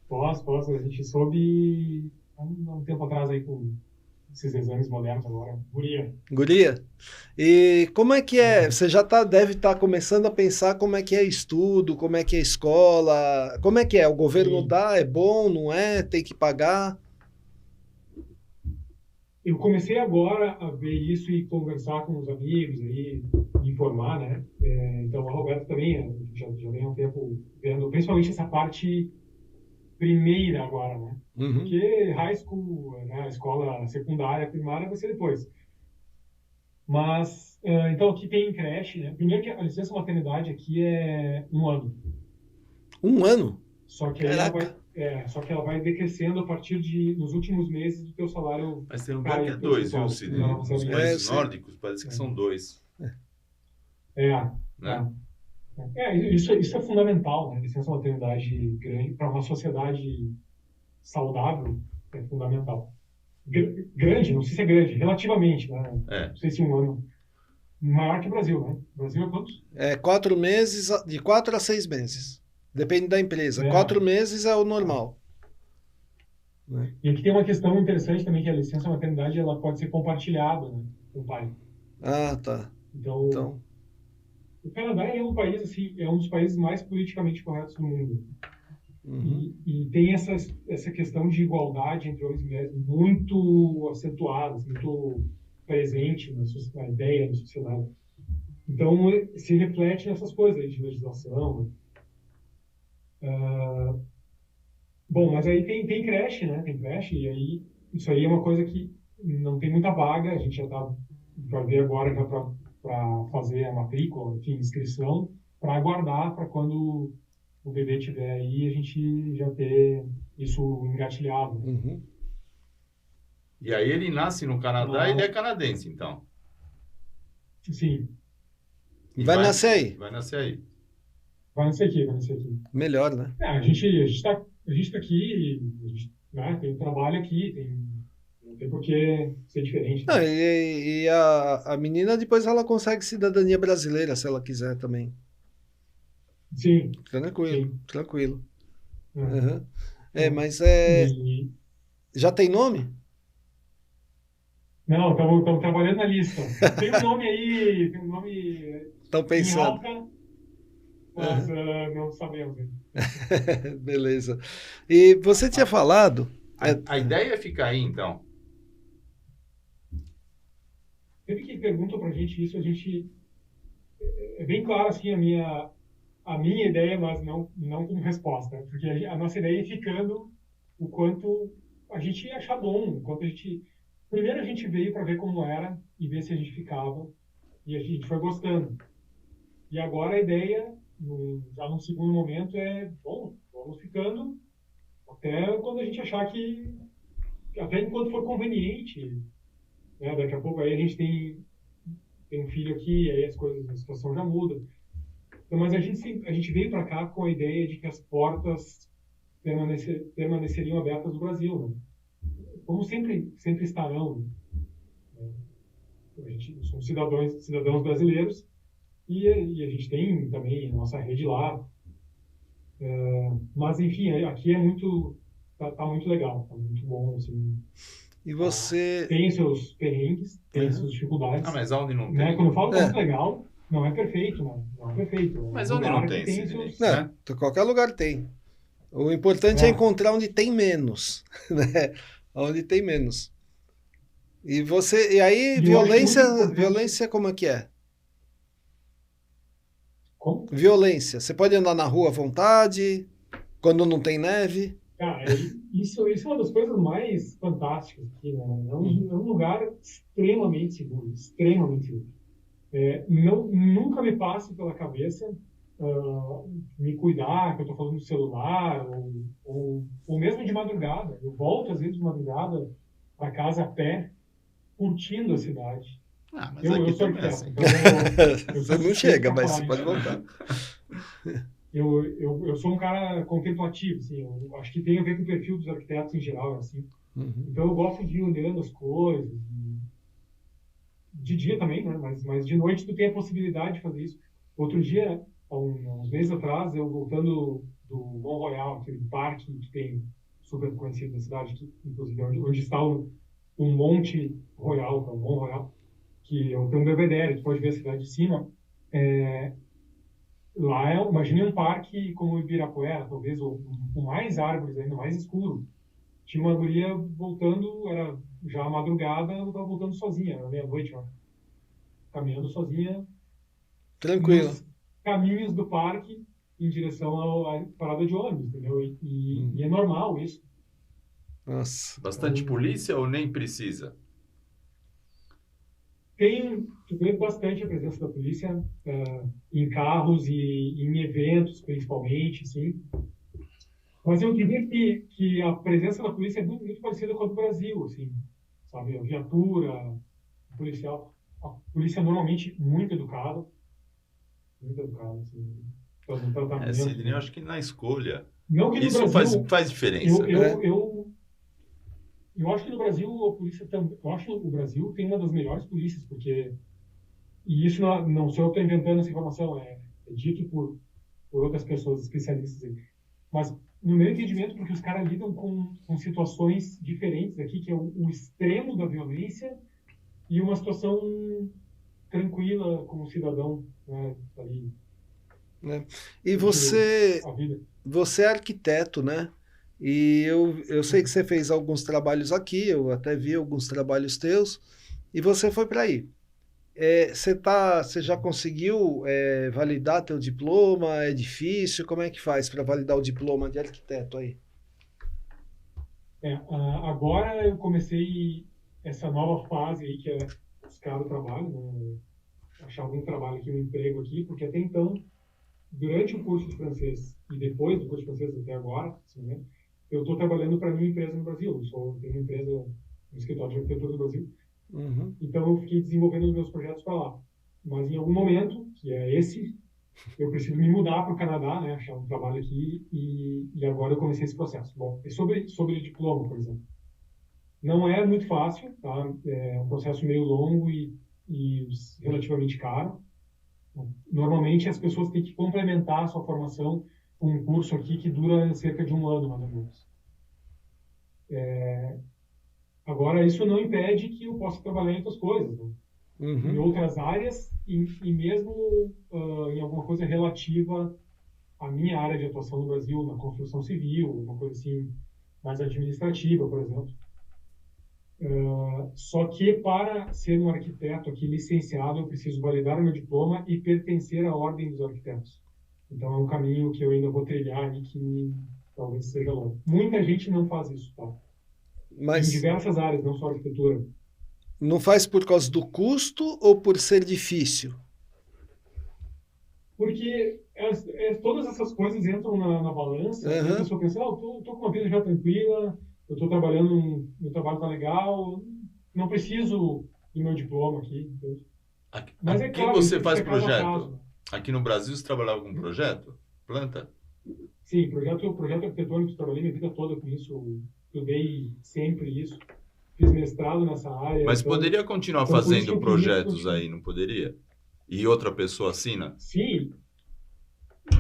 Posso. A gente soube há um tempo atrás aí com esses exames modernos agora. Guria? E como é que é? Você já deve estar começando a pensar como é que é estudo, como é que é escola, como é que é? O governo dá, é bom, não é? Tem que pagar? Eu comecei agora a ver isso e conversar com os amigos aí, informar, né? Então a Roberta também já vem há um tempo vendo, principalmente essa parte primeira agora, né? Porque high school, né, a escola secundária, primária vai ser depois. Mas, então aqui tem creche, né? Primeiro que a licença maternidade aqui é 1 ano. 1 ano? Só que aí ela vai decrescendo a partir nos últimos meses do teu salário. Mas tem lugar que é 2, viu, Sidney? Nos países nórdicos parece que são 2. Né? Isso é fundamental, né? Licença maternidade grande para uma sociedade saudável é fundamental. Grande, não sei se é grande, relativamente, né? Não sei se 1 ano. Maior que o Brasil, né? O Brasil é quantos? 4 meses, de 4 a 6 meses. Depende da empresa. 4 meses é o normal. E aqui tem uma questão interessante também, que a licença maternidade ela pode ser compartilhada, né, com o pai. Ah, tá. Então, o Canadá é um país, assim, é um dos países mais politicamente corretos do mundo. E tem essa questão de igualdade entre homens e mulheres muito acentuada, muito presente na ideia da sociedade. Então, se reflete nessas coisas aí de legislação. Bom, mas aí tem creche, né? Tem creche, e aí isso aí é uma coisa que não tem muita vaga, a gente já vai ver agora para fazer a matrícula, enfim, inscrição, para aguardar para quando o bebê estiver aí, a gente já ter isso engatilhado. E aí ele nasce no Canadá e ele é canadense, então. Sim. Vai nascer aí? Vai nascer aí. Vai nascer aqui. Melhor, né? A gente tá aqui, né, tem um trabalho aqui, não tem por que ser diferente. Não, e a menina depois ela consegue cidadania brasileira, se ela quiser também. Sim. Tranquilo. Mas já tem nome? Não, estamos trabalhando na lista. Tem um nome aí, Estão pensando. em alta, mas não sabemos ainda. Beleza. E você tinha falado... A ideia é ficar aí, então? Sempre que perguntam pra gente isso, a gente é bem claro assim a minha ideia, mas não como resposta, porque a nossa ideia é ir ficando o quanto a gente achar bom, o quanto a gente. Primeiro a gente veio para ver como era e ver se a gente ficava, e a gente foi gostando. E agora a ideia, já no segundo momento, é, bom, vamos ficando até quando a gente achar que, até enquanto for conveniente, né? Daqui a pouco aí a gente tem um filho aqui, aí as coisas, a situação já muda. Então, mas a gente veio para cá com a ideia de que as portas permaneceriam abertas no Brasil, né? Como sempre estarão, né? Somos cidadãos brasileiros e a gente tem também a nossa rede lá. Mas, enfim, aqui tá muito legal, tá muito bom, assim. E você... Tem seus perrengues, tem suas dificuldades. Mas onde não Né? tem? Quando eu falo que é muito legal, não é perfeito, né? Não é perfeito. Mas É um onde lugar não que tem, seus... né? Qualquer lugar tem. O importante é encontrar onde tem menos, né? Onde tem menos. E aí, violência como é que é? Como? Violência. Você pode andar na rua à vontade, quando não tem neve. Cara, isso é uma das coisas mais fantásticas aqui, né? É um lugar extremamente seguro, extremamente seguro. Nunca me passa pela cabeça me cuidar, que eu estou falando do celular, ou mesmo de madrugada. Eu volto, às vezes, de madrugada para casa a pé, curtindo a cidade. Mas Eu aqui sou também é arquiteto, assim. então Você não chega, mas você pode voltar. Eu sou um cara contemplativo, assim, eu acho que tem a ver com o perfil dos arquitetos em geral, assim. Uhum. Então eu gosto de ir olhando as coisas, de dia também, né? Mas de noite tu tem a possibilidade de fazer isso. Outro dia, há uns meses atrás, eu voltando do Mont Royal, aquele parque que tem super conhecido na cidade, que, inclusive onde está um Monte Royal, que é o Mont Royal, que eu tenho um belvedere, tu pode ver a cidade de cima. Lá, imagine um parque como o Ibirapuera, talvez, com mais árvores ainda, mais escuro. Tinha uma guria voltando, era já madrugada, ela estava voltando sozinha, era meia-noite, caminhando sozinha Tranquilo. nos caminhos do parque em direção à parada de ônibus, entendeu? E é normal isso. Nossa. Bastante polícia ou nem precisa? Tu vê bastante a presença da polícia em carros e em eventos, principalmente, sim. Mas eu diria que a presença da polícia é muito parecida com a do Brasil, assim, sabe? A viatura, o policial. A polícia é normalmente muito educada, assim, no tratamento. Sidney, eu acho que na escolha. Não que no Isso Brasil, faz diferença. Eu acho que no Brasil a polícia também. Eu acho que o Brasil tem uma das melhores polícias, porque. E isso não sou eu que estou inventando essa informação, é dito por outras pessoas especialistas aí. Mas, no meu entendimento, porque os caras lidam com situações diferentes aqui, que é o extremo da violência e uma situação tranquila como cidadão, né, ali. E você é arquiteto, né? E eu sei que você fez alguns trabalhos aqui, eu até vi alguns trabalhos teus, e você foi para aí. Você já conseguiu validar teu diploma? É difícil? Como é que faz para validar o diploma de arquiteto aí? Agora eu comecei essa nova fase aí, que é buscar o trabalho, né? Achar algum trabalho aqui, um emprego aqui, porque até então, durante o curso de francês e depois do curso de francês até agora, assim, eu estou trabalhando para minha empresa no Brasil. Eu tenho uma empresa, um escritório de arquitetura no Brasil. Uhum. Então eu fiquei desenvolvendo os meus projetos para lá. Mas em algum momento, que é esse, eu preciso me mudar para o Canadá, né, achar um trabalho aqui, e agora eu comecei esse processo. Bom, sobre diploma, por exemplo. Não é muito fácil, tá? É um processo meio longo e relativamente caro. Normalmente as pessoas têm que complementar a sua formação com um curso aqui que dura cerca de 1 ano, mais ou menos. Agora, isso não impede que eu possa trabalhar em outras coisas, né? Em outras áreas e mesmo em alguma coisa relativa à minha área de atuação no Brasil, na construção civil, uma coisa assim mais administrativa, por exemplo. Só que para ser um arquiteto aqui licenciado, eu preciso validar o meu diploma e pertencer à ordem dos arquitetos. Então, é um caminho que eu ainda vou trilhar e que talvez seja longo. Muita gente não faz isso, tá? Em diversas áreas, não só arquitetura. Não faz por causa do custo ou por ser difícil? Porque todas essas coisas entram na balança, e a pessoa pensa, eu tô com uma vida já tranquila, eu estou trabalhando, meu trabalho está legal, não preciso do meu diploma aqui. Mas é claro, você faz projeto? Aqui no Brasil você trabalhava com projeto? Planta? Sim, projeto arquitetônico, trabalhei minha vida toda com isso, estudei sempre isso, fiz mestrado nessa área. Mas então, poderia continuar fazendo projetos aí, não poderia? E outra pessoa assina? Sim,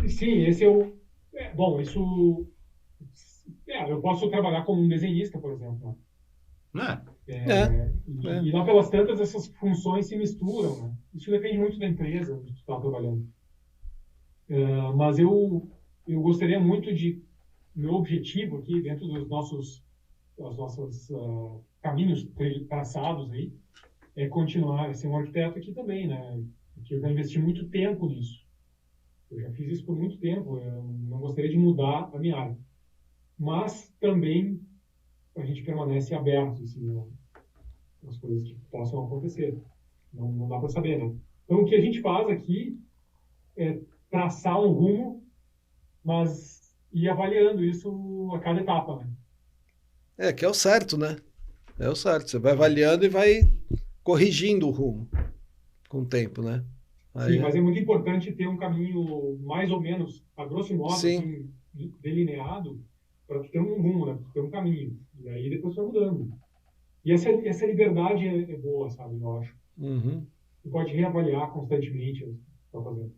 esse é o... bom, isso... eu posso trabalhar como um desenhista, por exemplo. Né? E lá pelas tantas, essas funções se misturam. Né? Isso depende muito da empresa onde tu está trabalhando. Mas eu gostaria muito de... Meu objetivo aqui, dentro dos nossos caminhos traçados aí, é continuar a ser um arquiteto aqui também, né? Porque eu já investi muito tempo nisso. Eu já fiz isso por muito tempo. Eu não gostaria de mudar a minha área. Mas também a gente permanece aberto assim, às coisas que possam acontecer. Não dá para saber, né? Então, o que a gente faz aqui é traçar um rumo, mas ir avaliando isso a cada etapa, né? Que é o certo, né? É o certo. Você vai avaliando e vai corrigindo o rumo com o tempo, né? Sim, mas é muito importante ter um caminho mais ou menos, a grosso modo, assim, delineado, para tu ter um rumo, né? Para tu ter um caminho. E aí depois vai mudando. E essa liberdade é boa, sabe? Eu acho. Tu pode reavaliar constantemente o que tu tá fazendo.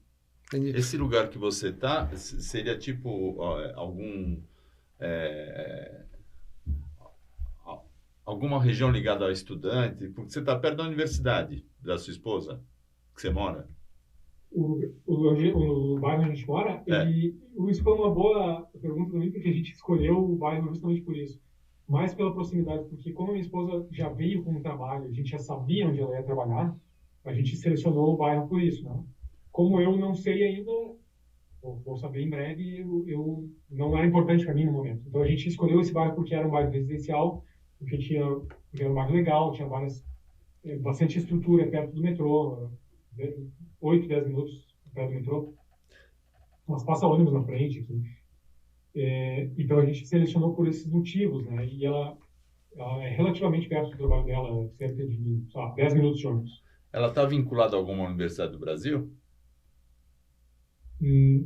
Entendi. Esse lugar que você tá seria tipo alguma região ligada ao estudante? Porque você está perto da universidade da sua esposa, que você mora? O bairro onde a gente mora, isso foi uma boa pergunta também, porque a gente escolheu o bairro justamente por isso. Mais pela proximidade, porque como a minha esposa já veio com o trabalho, a gente já sabia onde ela ia trabalhar, a gente selecionou o bairro por isso, né? Como eu não sei ainda, vou saber em breve, eu não era importante para mim no momento. Então a gente escolheu esse bairro porque era um bairro residencial, porque era um bairro legal, tinha bastante estrutura perto do metrô, 8, 10 minutos perto do metrô, mas passa ônibus na frente aqui. Então a gente selecionou por esses motivos, né? E ela é relativamente perto do trabalho dela, cerca de 10 minutos de ônibus. Ela está vinculada a alguma universidade do Brasil?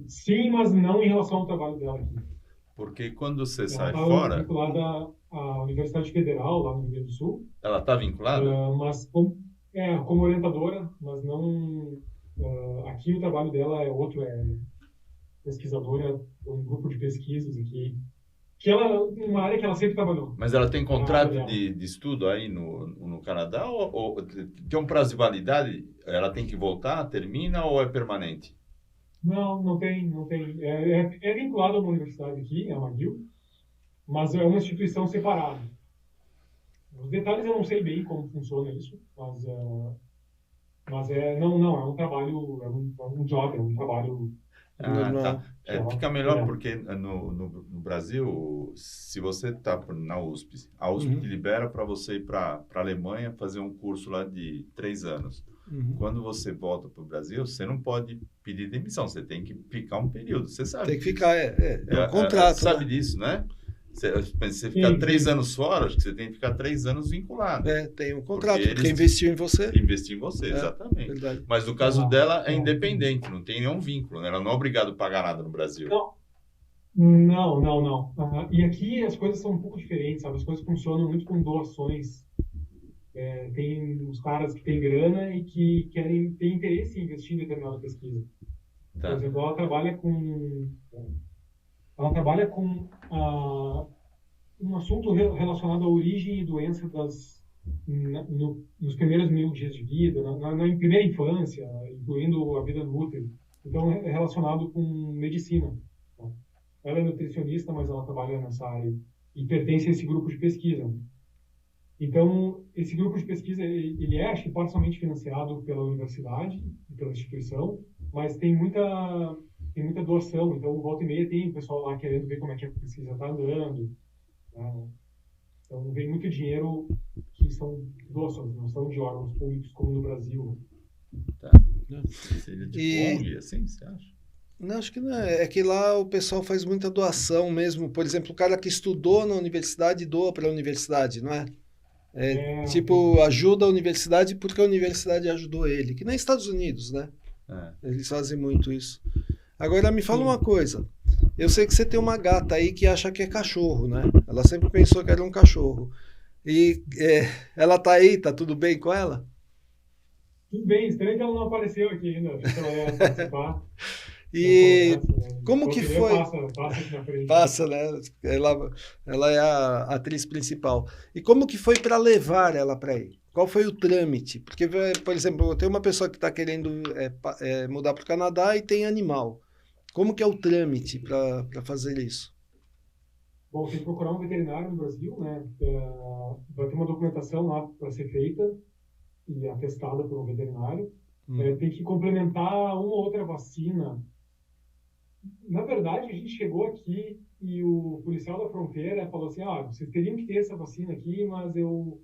Sim, mas não em relação ao trabalho dela aqui. Porque quando você sai fora... Ela está vinculada à Universidade Federal, lá no Rio Grande do Sul. Ela está vinculada? Mas como orientadora, mas não... aqui o trabalho dela é outro, é pesquisadora, um grupo de pesquisas aqui, que ela, uma área que ela sempre trabalhou. Mas ela tem contrato de estudo aí no Canadá? Ou tem um prazo de validade? Ela tem que voltar, termina ou é permanente? Não tem. É vinculada a uma universidade aqui, a McGill, mas é uma instituição separada. Os detalhes eu não sei bem como funciona isso, mas é um trabalho, é um job, é um trabalho... Tá. Fica melhor porque no Brasil, se você está na USP, a USP te libera para você ir para a Alemanha fazer um curso lá de 3 anos. Quando você volta para o Brasil, você não pode pedir demissão, você tem que ficar um período, você sabe. Tem que ficar, é um contrato. Sabe disso, né? Você ficar 3 anos fora, acho que você tem que ficar 3 anos vinculado. Tem um contrato, porque investiu em você. Investiu em você, exatamente. Verdade. Mas no caso dela é independente, não tem nenhum vínculo, né? Ela não é obrigada a pagar nada no Brasil. Não. E aqui as coisas são um pouco diferentes, sabe? As coisas funcionam muito com doações. Tem os caras que têm grana e que têm interesse em investir em determinada pesquisa. Tá. Por exemplo, ela trabalha com um assunto relacionado à origem e doença nos primeiros 1000 dias de vida, na primeira infância, incluindo a vida no útero. Então, é relacionado com medicina. Tá? Ela é nutricionista, mas ela trabalha nessa área e pertence a esse grupo de pesquisa. Então, esse grupo de pesquisa, ele é, acho que, parcialmente financiado pela universidade e pela instituição, mas tem muita doação. Então, volta e meia tem o pessoal lá querendo ver como é que a pesquisa está andando. Né? Então, vem muito dinheiro que são doações, não são de órgãos públicos como no Brasil. Tá. Seria de E- ONG, assim, você acha? Não, acho que não é. É que lá o pessoal faz muita doação mesmo. Por exemplo, o cara que estudou na universidade doa para a universidade, não é? Tipo, ajuda a universidade porque a universidade ajudou ele. Que nem Estados Unidos, né? É. Eles fazem muito isso. Agora me fala Sim. uma coisa. Eu sei que você tem uma gata aí que acha que é cachorro, né? Ela sempre pensou que era um cachorro. E ela tá aí, tá tudo bem com ela? Tudo bem, estranho que ela não apareceu aqui ainda. Achei que ela ia participar da E conversa. Né? como que Volta e meia foi? passa aqui na frente. Passa, né? Ela é a atriz principal. E como que foi para levar ela para aí? Qual foi o trâmite? Porque, por exemplo, tem uma pessoa que está querendo mudar para o Canadá e tem animal. Como que é o trâmite para fazer isso? Bom, tem que procurar um veterinário no Brasil, né? Vai ter uma documentação lá para ser feita e atestada por um veterinário. Tem que complementar uma ou outra vacina. Na verdade, a gente chegou aqui e o policial da fronteira falou assim, vocês teriam que ter essa vacina aqui, mas eu...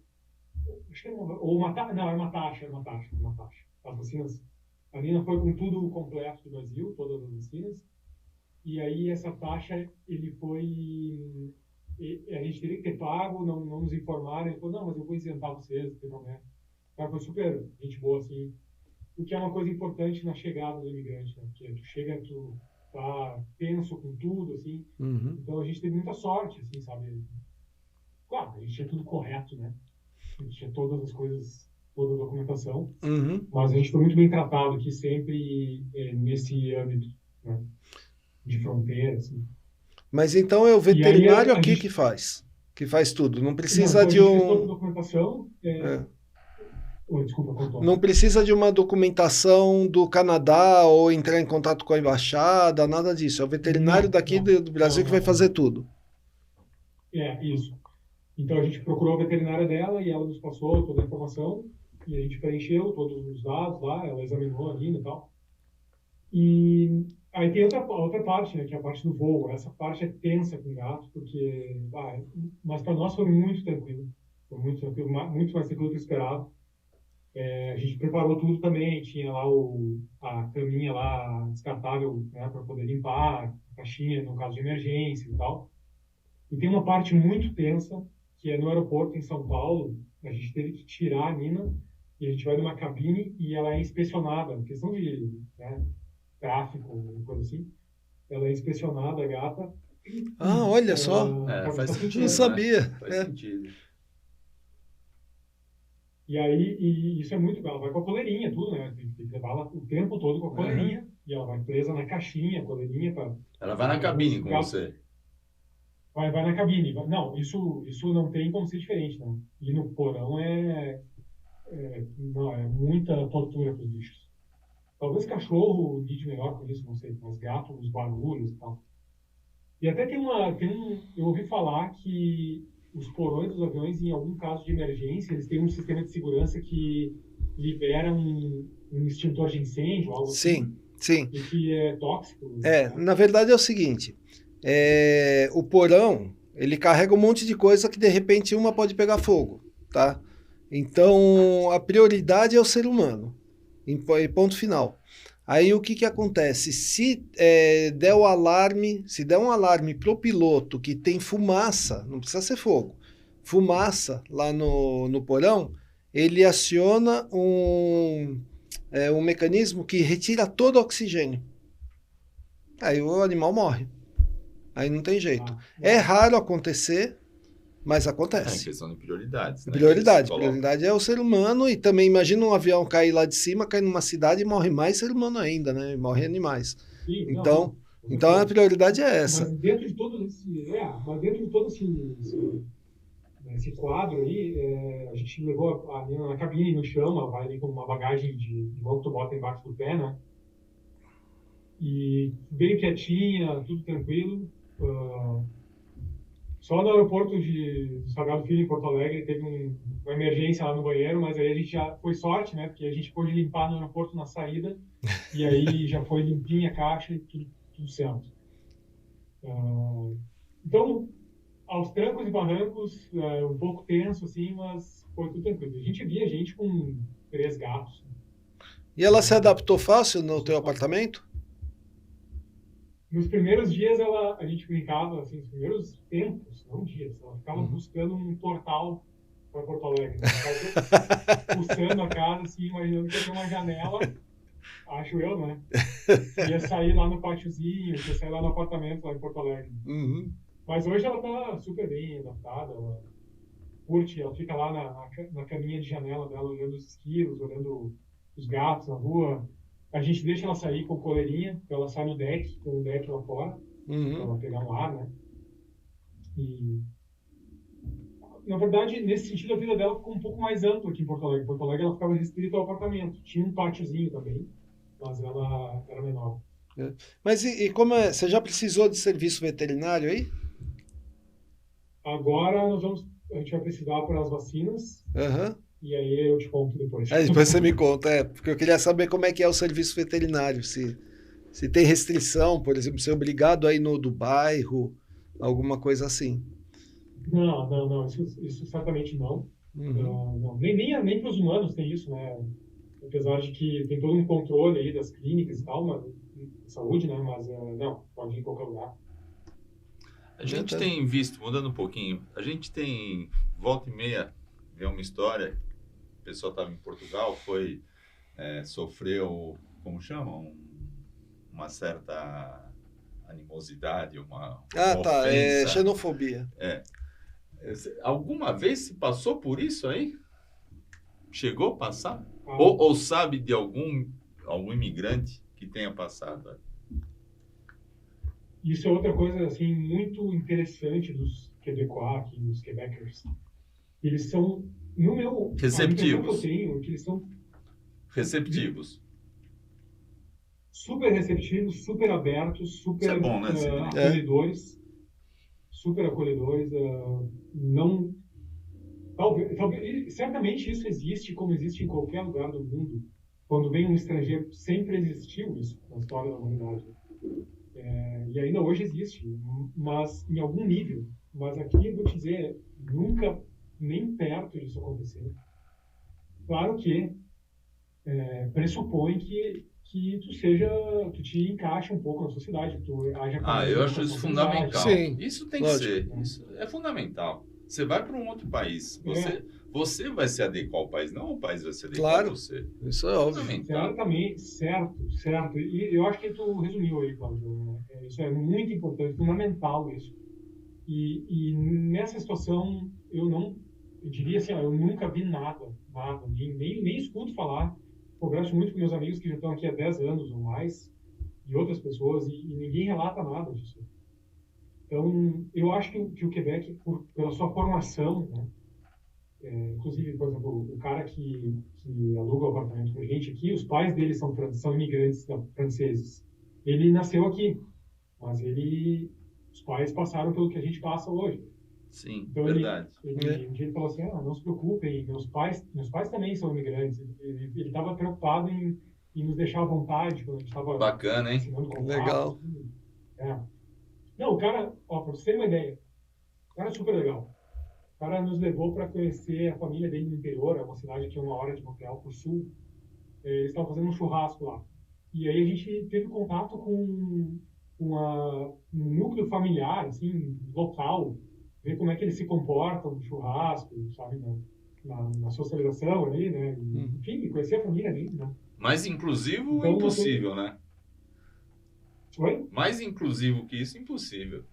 Acho que é ou uma taxa... Não, é uma taxa. As vacinas... A Nina foi com tudo completo do Brasil, todas as vacinas. E aí essa taxa, ele foi... A gente teria que ter pago, não nos informaram. Ele falou, não, mas eu vou isentar vocês, não tem problema. O cara foi super gente boa, assim. O que é uma coisa importante na chegada do imigrante, né? Porque tu chega, tu tá tenso com tudo, assim. Uhum. Então a gente teve muita sorte, assim, sabe? Claro, a gente tinha tudo correto, né? A gente tinha todas as coisas, toda a documentação. Uhum. Mas a gente foi muito bem tratado aqui sempre nesse âmbito, né? De fronteira, assim. Mas então é o E aí veterinário a aqui gente... que faz tudo. Não Não, precisa então a de gente fez toda a um. documentação. Desculpa, contou. Não precisa de uma documentação do Canadá ou entrar em contato com a embaixada, nada disso. É o veterinário daqui do Brasil que vai fazer tudo. Isso. Então a gente procurou a veterinária dela e ela nos passou toda a informação e a gente preencheu todos os dados lá, ela examinou a Nina e tal. E aí tem outra parte, né, que é a parte do voo. Essa parte é tensa com gato, porque... mas para nós foi muito tranquilo. Foi muito tranquilo, muito mais tranquilo do que esperado. A gente preparou tudo também, tinha lá a caminha lá descartável, né, para poder limpar, a caixinha no caso de emergência e tal. E tem uma parte muito tensa, que é no aeroporto em São Paulo, a gente teve que tirar a Nina e a gente vai numa cabine e ela é inspecionada, questão de tráfico, coisa assim. Ela é inspecionada, a gata. Ah, olha só. Faz sentido, Não sabia. Faz sentido. E aí, isso é muito... Ela vai com a coleirinha, tudo, né? Tem que levar ela o tempo todo com a coleirinha. E ela vai presa na caixinha, a coleirinha. Ela vai na cabine com você. Vai na cabine. Não, isso não tem como ser diferente, né? E no porão não, é muita tortura para os bichos. Talvez cachorro lide melhor com isso, não sei. Mas gato, os barulhos e tal. E até eu ouvi falar que os porões dos aviões, em algum caso de emergência, eles têm um sistema de segurança que libera um extintor de incêndio, algo assim. Sim. E que é tóxico. Na verdade é o seguinte, o porão, ele carrega um monte de coisa que de repente uma pode pegar fogo, tá? Então a prioridade é o ser humano, em ponto final. Aí o que acontece? Se der um alarme pro piloto que tem fumaça, não precisa ser fogo, fumaça lá no porão, ele aciona um mecanismo que retira todo o oxigênio. Aí o animal morre. Aí não tem jeito. É raro acontecer, mas acontece. É questão de prioridades. Né? Prioridade é o ser humano e também imagina um avião cair lá de cima, cair numa cidade e morre mais ser humano ainda, né? Morre animais. Sim, então a prioridade é essa. Mas dentro de todo esse quadro aí, a gente levou a Nina na cabine, no chão, ela vai ali com uma bagagem de mão que tu bota embaixo do pé, né? E bem quietinha, tudo tranquilo. Só Só no aeroporto de Salgado Filho, em Porto Alegre, teve uma emergência lá no banheiro, mas aí a gente já foi sorte, né? Porque a gente pôde limpar no aeroporto na saída, e aí já foi limpinha a caixa e tudo certo. Então, aos trancos e barrancos, um pouco tenso, assim, mas foi tudo tranquilo. A gente via gente com 3 gatos. E ela se adaptou fácil no teu apartamento? Nos primeiros dias a gente brincava, assim, nos primeiros tempos, não dias, ela ficava buscando um portal para Porto Alegre. Né? Pulsando a casa, assim, imaginando que ia ter uma janela, acho eu, né? Ia sair lá no pátiozinho, ia sair lá no apartamento, lá em Porto Alegre. Mas hoje ela tá super bem adaptada, ela curte, ela fica lá na caminha de janela dela, olhando os esquilos, olhando os gatos na rua. A gente deixa ela sair com coleirinha, ela sai no deck, com o deck lá fora, para ela pegar um ar, né? E, na verdade, nesse sentido, a vida dela ficou um pouco mais ampla aqui em Porto Alegre. Em Porto Alegre, ela ficava restrita ao apartamento. Tinha um pátiozinho também, mas ela era menor. Mas e como é? Você já precisou de serviço veterinário aí? Agora a gente vai precisar por as vacinas. E aí eu te conto depois. Depois você me conta, porque eu queria saber como é que é o serviço veterinário, se tem restrição, por exemplo, ser obrigado a ir do bairro, alguma coisa assim. Não, isso certamente não. Não. Nem para os humanos tem isso, né? Apesar de que tem todo um controle aí das clínicas e tal, mas, saúde, né? Mas não, pode ir em qualquer lugar. A gente tem visto, mudando um pouquinho, a gente tem, volta e meia, vê uma história. O pessoal estava em Portugal, sofreu, como chamam, uma certa animosidade, uma ofensa. Xenofobia. Alguma vez se passou por isso aí? Chegou a passar? Ou sabe de algum imigrante que tenha passado? Isso é outra coisa assim muito interessante dos Quebecois, aqui, dos Quebecers. Eles são receptivos. Que eu tenho, que eles são receptivos. Super receptivos, super abertos, super Isso é bom, né? Acolhedores. Super acolhedores. Não... Talvez, certamente isso existe como existe em qualquer lugar do mundo. Quando vem um estrangeiro, sempre existiu isso na história da humanidade. E ainda hoje existe, mas em algum nível. Mas aqui, eu vou te dizer, nunca nem perto disso acontecer. Claro que pressupõe que tu te encaixe um pouco na sociedade, que tu haja eu acho isso fundamental. Sim, isso tem que ser, isso é fundamental. Você vai para um outro país, você vai se adequar ao país, não o país vai se adequar a você. Isso é óbvio. Certamente, certo. E eu acho que tu resumiu aí, Cláudio. Isso é muito importante, fundamental isso. E nessa situação, eu diria assim, eu nunca vi nada, nem escuto falar. Converso muito com meus amigos que já estão aqui há 10 anos ou mais, e outras pessoas, e ninguém relata nada disso. Então, eu acho que o Quebec, pela sua formação, né, inclusive, por exemplo, o cara que aluga o apartamento com a gente aqui, os pais dele são imigrantes franceses. Ele nasceu aqui, mas os pais passaram pelo que a gente passa hoje. Sim, então, verdade. Ele falou assim, não se preocupem, meus pais também são imigrantes. Ele estava preocupado em nos deixar à vontade quando a gente estava... Bacana, hein? Legal. Não, o cara, para você ter uma ideia, o cara é super legal. O cara nos levou para conhecer a família dele no interior, é uma cidade que é 1 hora de Montreal, para o sul. Eles estavam fazendo um churrasco lá. E aí a gente teve contato com um núcleo familiar, assim, local, ver como é que eles se comportam no churrasco, sabe, na socialização ali, né? Enfim, conhecer a família ali, né? Mais inclusivo então, impossível, né? Oi? Mais inclusivo que isso, impossível.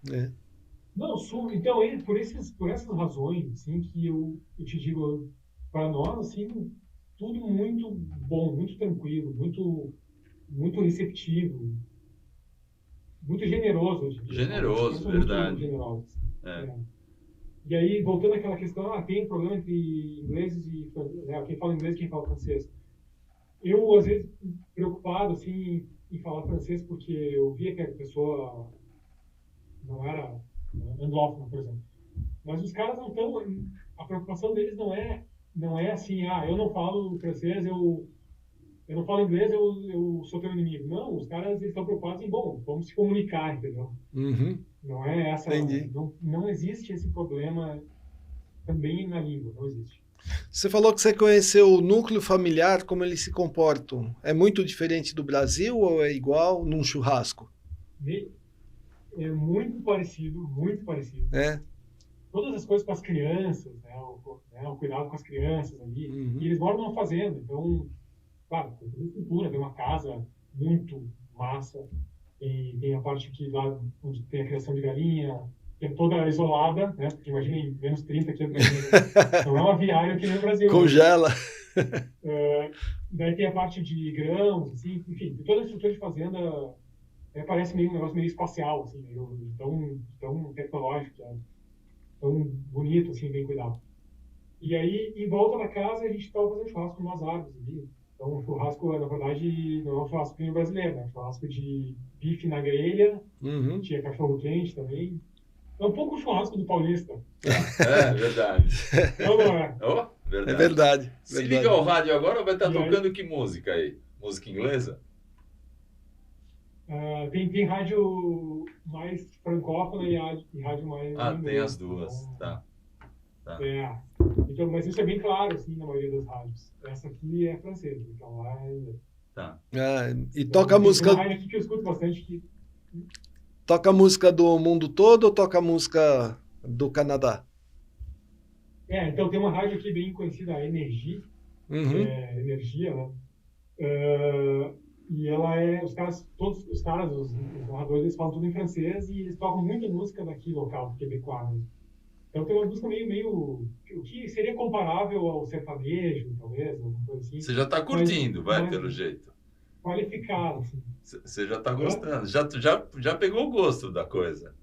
Não, então, por essas razões, assim, que eu te digo, para nós, assim, tudo muito bom, muito tranquilo, muito receptivo, muito generoso. Generoso, verdade. Muito generosos. E aí, voltando àquela questão, tem problema entre ingleses e quem fala inglês e quem fala francês. Eu, às vezes, preocupado, assim, em falar francês, porque eu via que a pessoa não era anglófona, por exemplo. Mas os caras não estão... A preocupação deles não é assim, eu não falo francês, eu não falo inglês, eu sou teu inimigo. Não, os caras eles estão preocupados em, bom, vamos se comunicar, entendeu? Uhum. Não é essa... Entendi. Não existe esse problema também na língua, não existe. Você falou que você conheceu o núcleo familiar, como eles se comportam. É muito diferente do Brasil ou é igual num churrasco? É muito parecido, muito parecido. É. Todas as coisas com as crianças, né, o cuidado com as crianças ali. Uhum. E eles moram numa fazenda, então, claro, tem toda a estrutura, tem uma casa muito massa, tem a parte que lá onde tem a criação de galinha, que é toda isolada, né? Porque imaginem, menos 30 aqui no Brasil. Não é um aviário que nem no Brasil. Congela. Né? Daí tem a parte de grãos, assim, enfim, toda a estrutura de fazenda parece meio um negócio meio espacial, assim, meio tão tecnológico, tão bonito, assim, bem cuidado. E aí, em volta da casa, a gente estava fazendo churrasco em umas árvores ali. Então, o churrasco, na verdade, não é um churrasco brasileiro, né? É um churrasco de bife na grelha, Uhum. tinha cachorro-quente também. É um pouco o churrasco do paulista. É verdade. Não é? Oh, verdade. É verdade. Se liga ao rádio agora, vai estar tocando que música aí? Música inglesa? Tem rádio mais francófona e rádio mais... Tem as duas, então, tá. Então, mas isso é bem claro, assim, na maioria das rádios. Essa aqui é francesa, então lá é inglês. Tá. E toca a música... Tem uma rádio aqui que eu escuto bastante que... Toca a música do mundo todo ou toca a música do Canadá? Então tem uma rádio aqui bem conhecida, a Energia, Uhum. Energia, né? E ela todos os caras, os narradores, eles falam tudo em francês e eles tocam muita música daqui local, quebecois. Então tem uma música meio o que seria comparável ao sertanejo, talvez, alguma coisa assim. Você já está curtindo, pelo jeito. Qualificado, assim. Você já está gostando, já pegou o gosto da coisa.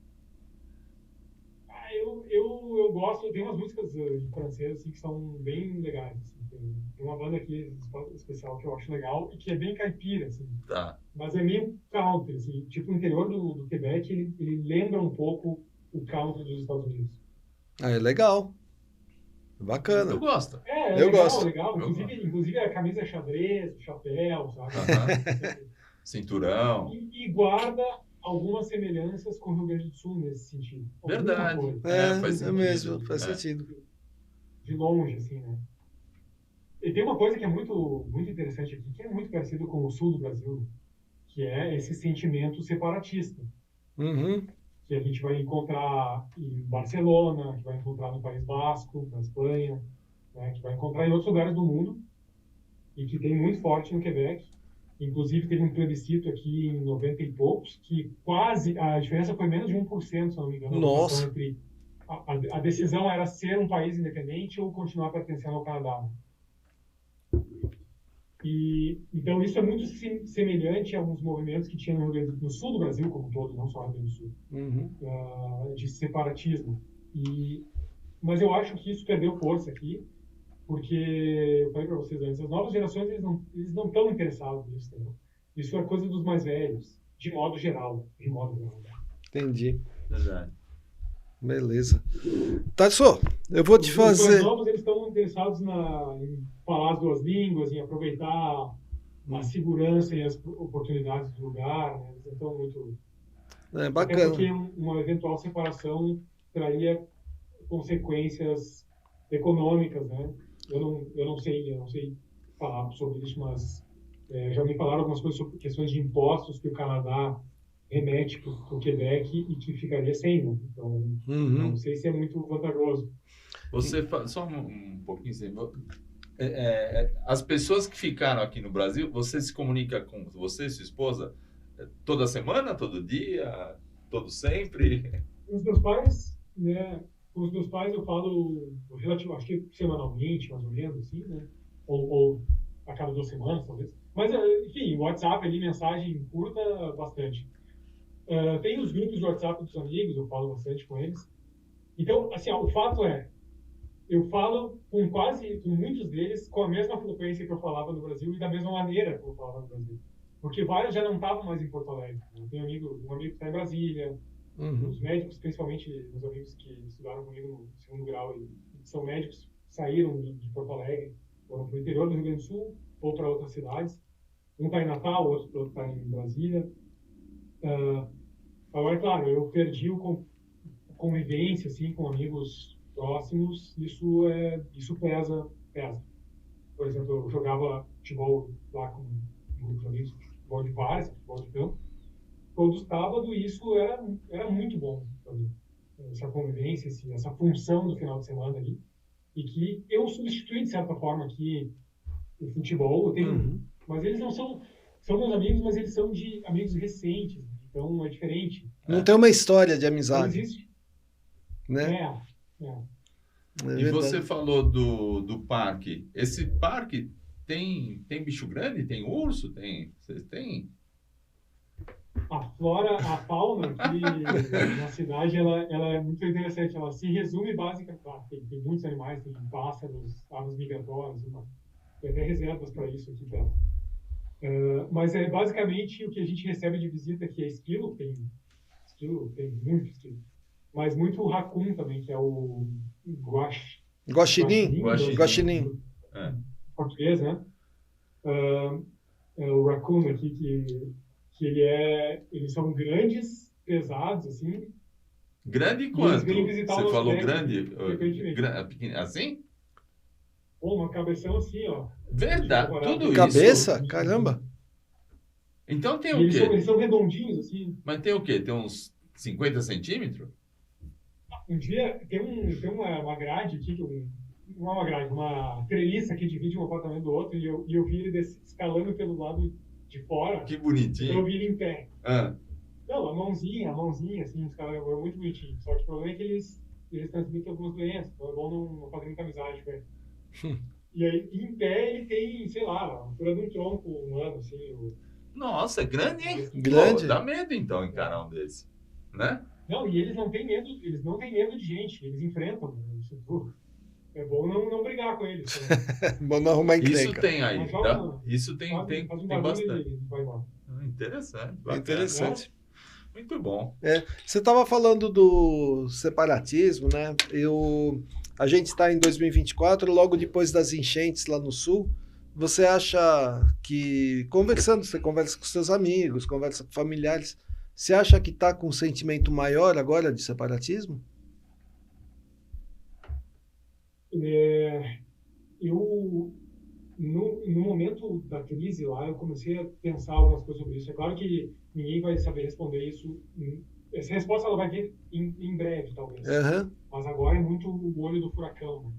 Eu gosto, tem umas músicas de francês assim, que são bem legais. Assim. Tem uma banda aqui especial que eu acho legal e que é bem caipira, assim. Tá. Mas é meio country, assim, tipo o interior do Quebec, ele lembra um pouco o country dos Estados Unidos. É legal. Bacana. Eu gosto. Eu gosto. Legal. Inclusive a camisa xadrez, o chapéu, sabe? Cinturão. E guarda algumas semelhanças com o Rio Grande do Sul nesse sentido. Verdade. Faz sentido. Mesmo, faz sentido. De longe, assim, né? E tem uma coisa que é muito, muito interessante aqui, que é muito parecido com o sul do Brasil, que é esse sentimento separatista. Uhum. Que a gente vai encontrar em Barcelona, que vai encontrar no País Basco, na Espanha, né? Que vai encontrar em outros lugares do mundo, e que tem muito forte no Quebec. Inclusive, teve um plebiscito aqui em 90 e poucos, que quase, a diferença foi menos de 1%, se não me engano. Nossa! Entre a decisão era ser um país independente ou continuar pertencendo ao Canadá. Então, isso é muito semelhante a alguns movimentos que tinha no sul do Brasil, como um todo, não só no Rio Grande do Sul, de separatismo. Mas eu acho que isso perdeu força aqui, porque eu falei para vocês antes, as novas gerações eles não estão interessados nisso, entendeu? Isso é coisa dos mais velhos, de modo geral. Entendi. Verdade. Beleza. Tarso, eu vou te fazer... Os mais novos eles estão interessados em falar as duas línguas, em aproveitar a segurança e as oportunidades do lugar, né? Eles não estão muito... Bacana. Até porque uma eventual separação traria consequências econômicas, né? Eu não sei falar sobre isso, mas já me falaram algumas coisas sobre questões de impostos que o Canadá remete para o Quebec e que ficaria sem, né? Então, não sei se é muito vantajoso. Você só um pouquinho assim, as pessoas que ficaram aqui no Brasil, você se comunica com você e sua esposa toda semana, todo dia, todo sempre? Com os meus pais, né? Com os meus pais eu falo acho que semanalmente, mais ou menos, assim, né? Ou a cada 2 semanas, talvez. Mas, enfim, o WhatsApp ali, mensagem curta, bastante. Tem os grupos de WhatsApp dos amigos, eu falo bastante com eles. Então, assim, o fato é, eu falo com muitos deles com a mesma frequência que eu falava no Brasil e da mesma maneira que eu falava no Brasil. Porque vários já não estavam mais em Porto Alegre. Eu tenho um amigo que está em Brasília, Os médicos, principalmente meus amigos que estudaram comigo no segundo grau e são médicos, saíram de Porto Alegre, foram para o interior do Rio Grande do Sul ou para outras cidades. Um está em Natal, o outro está em Brasília. Agora, é claro, eu perdi convivência assim, com amigos próximos, isso pesa. Por exemplo, eu jogava futebol lá com um grupo de amigos, futebol de várzea, futebol de campo. Todo sábado, e isso era muito bom para mim. Essa convivência, essa função do final de semana ali. E que eu substituí, de certa forma, aqui o futebol. Eu tenho, mas eles não são meus amigos, mas eles são de amigos recentes. Então, é diferente. Não tem uma história de amizade. Não existe. Né? E você falou do parque. Esse parque tem bicho grande? Tem urso? Vocês têm? A flora, a fauna aqui na cidade, ela é muito interessante. Ela se resume basicamente... Claro, tem muitos animais, tem pássaros, aves migratórias, tem até reservas para isso aqui perto. Mas é basicamente o que a gente recebe de visita aqui é esquilo, tem muito esquilo. Mas muito raccoon também, que é o guaxinim. Português, né? O raccoon aqui, que eles são grandes, pesados, assim. Grande quanto? Você falou grande? Assim? Pô, uma cabeção assim, ó. Verdade, tudo cabeça? isso? Caramba! Então tem o quê? Eles são redondinhos, assim. Mas tem o quê? Tem uns 50 centímetros? Um dia, tem uma grade aqui, não é uma grade, uma treliça que divide um apartamento do outro, e eu vi ele escalando pelo lado de fora. Que bonitinho. Eu vi ele em pé. Ah. Não, a mãozinha, assim, os caras, é muito bonitinho. Só que o problema é que eles transmitem algumas doenças, então é bom não fazer muita amizade com ele. E aí, em pé, ele tem, sei lá, a altura de um tronco humano, assim. Nossa, é grande, hein? Grande. Pô, dá medo, então, encarar um desse, né? Não, e eles não têm medo de gente, eles enfrentam. É bom não brigar com eles. Bom não arrumar encrenca. Isso tem aí, tá? Isso tem bastante. Interessante, bacana. Interessante. Muito bom. Você estava falando do separatismo, né? A gente está em 2024, logo depois das enchentes lá no sul. Você acha que, você conversa com seus amigos, conversa com familiares, você acha que está com um sentimento maior agora de separatismo? No momento da crise lá, eu comecei a pensar algumas coisas sobre isso. É claro que ninguém vai saber responder isso. Essa resposta ela vai vir em breve, talvez. Mas agora é muito o olho do furacão.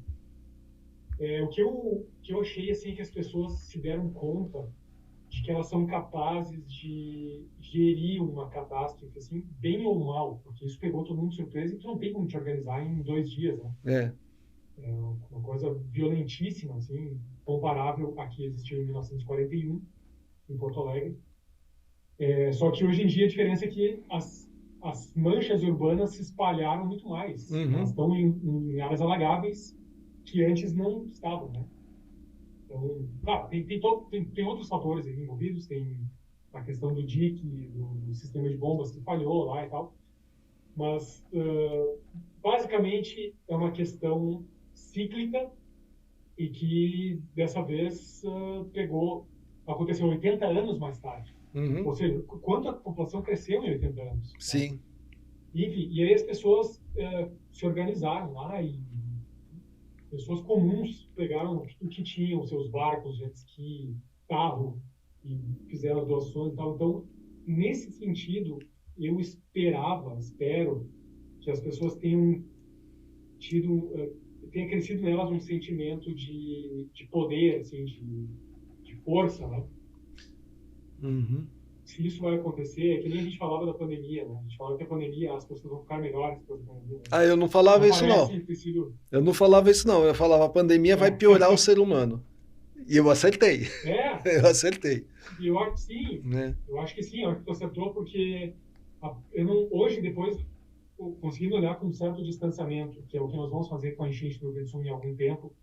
O que eu achei assim, que as pessoas se deram conta de que elas são capazes de gerir uma catástrofe, assim, bem ou mal, porque isso pegou todo mundo de surpresa e tu não tem como te organizar em 2 dias, né? É uma coisa violentíssima, assim, comparável à que existiu em 1941, em Porto Alegre. Só que hoje em dia a diferença é que as manchas urbanas se espalharam muito mais. Elas estão em áreas alagáveis que antes não estavam, né? Então, claro, tem outros fatores aí envolvidos, tem a questão do dique, do sistema de bombas que falhou lá e tal, mas basicamente é uma questão cíclica e que dessa vez aconteceu 80 anos mais tarde. Ou seja, quanto a população cresceu em 80 anos. Sim. Né? Enfim, e aí as pessoas se organizaram lá e pessoas comuns pegaram o que tinham, seus barcos, jet ski, carro, e fizeram as doações e tal. Então, nesse sentido, eu espero que as pessoas tenha crescido nelas um sentimento de poder, assim, de força, né? Se isso vai acontecer, é que nem a gente falava da pandemia, né? A gente falava que a pandemia, as pessoas vão ficar melhores depois da pandemia. Eu não falava isso, não. Eu não falava isso, não. Eu falava, a pandemia vai piorar o ser humano. E eu acertei. Eu acertei. E eu acho que sim. Eu acho que sim, eu acho que tu acertou, porque hoje, depois, conseguindo olhar com um certo distanciamento, que é o que nós vamos fazer com a enchente do Rio Grande do Sul em algum tempo,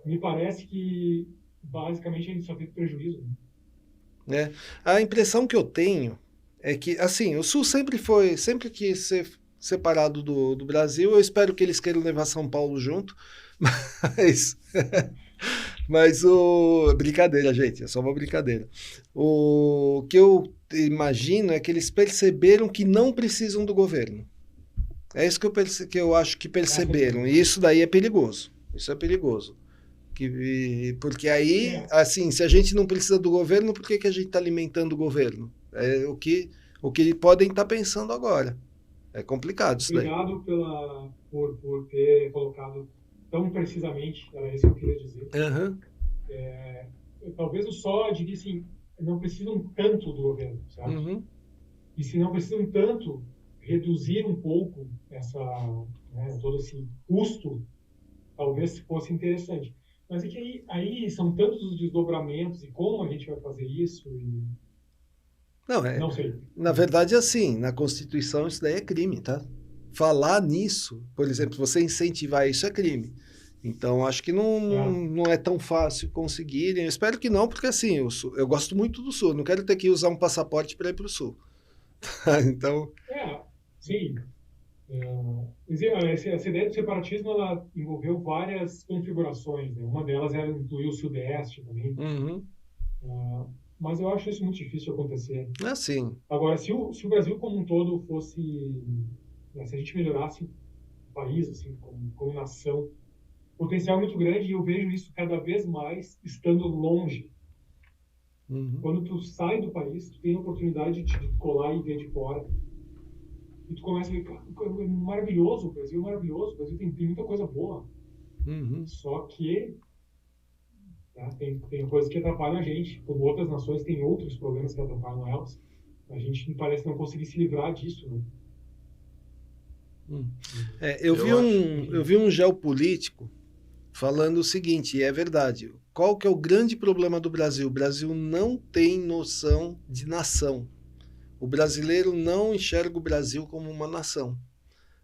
me parece que, basicamente, a gente só teve prejuízo. A impressão que eu tenho é que, assim, o Sul sempre quis ser separado do Brasil. Eu espero que eles queiram levar São Paulo junto, mas, brincadeira, gente, é só uma brincadeira. O que eu imagino é que eles perceberam que não precisam do governo. É isso que eu acho que perceberam. E isso daí é perigoso. Isso é perigoso. Porque aí, assim, se a gente não precisa do governo, por que a gente está alimentando o governo? É o que podem estar pensando agora. É complicado isso daí. Obrigado por ter colocado tão precisamente, era isso que eu queria dizer. Uhum. Talvez eu só diria assim, não precisam tanto do governo, sabe? Uhum. E se não precisam tanto, reduzir um pouco todo esse custo, talvez fosse interessante. Mas é que aí são tantos os desdobramentos e como a gente vai fazer isso e... Não sei. Na verdade, assim, na Constituição isso daí é crime, tá? Falar nisso, por exemplo, você incentivar isso é crime. Então, acho que não é tão fácil conseguirem. Eu espero que não, porque assim, eu gosto muito do Sul. Não quero ter que usar um passaporte para ir para o Sul. Então... sim. Essa ideia do separatismo ela envolveu várias configurações, né? Uma delas era incluir o Sudeste também. Uhum. Mas eu acho isso muito difícil de acontecer. Sim. Agora, se o Brasil como um todo fosse... se a gente melhorasse o país, assim, como nação, o potencial é muito grande e eu vejo isso cada vez mais estando longe. Uhum. Quando tu sai do país, tu tem a oportunidade de colar e ver de fora. E tu começa a ver, é maravilhoso, o Brasil é maravilhoso, o Brasil tem muita coisa boa. Uhum. Só que tem coisas que atrapalham a gente, como outras nações têm outros problemas que atrapalham elas. A gente parece não conseguir se livrar disso, né? Eu vi um geopolítico falando o seguinte, e é verdade. Qual que é o grande problema do Brasil? O Brasil não tem noção de nação. O brasileiro não enxerga o Brasil como uma nação.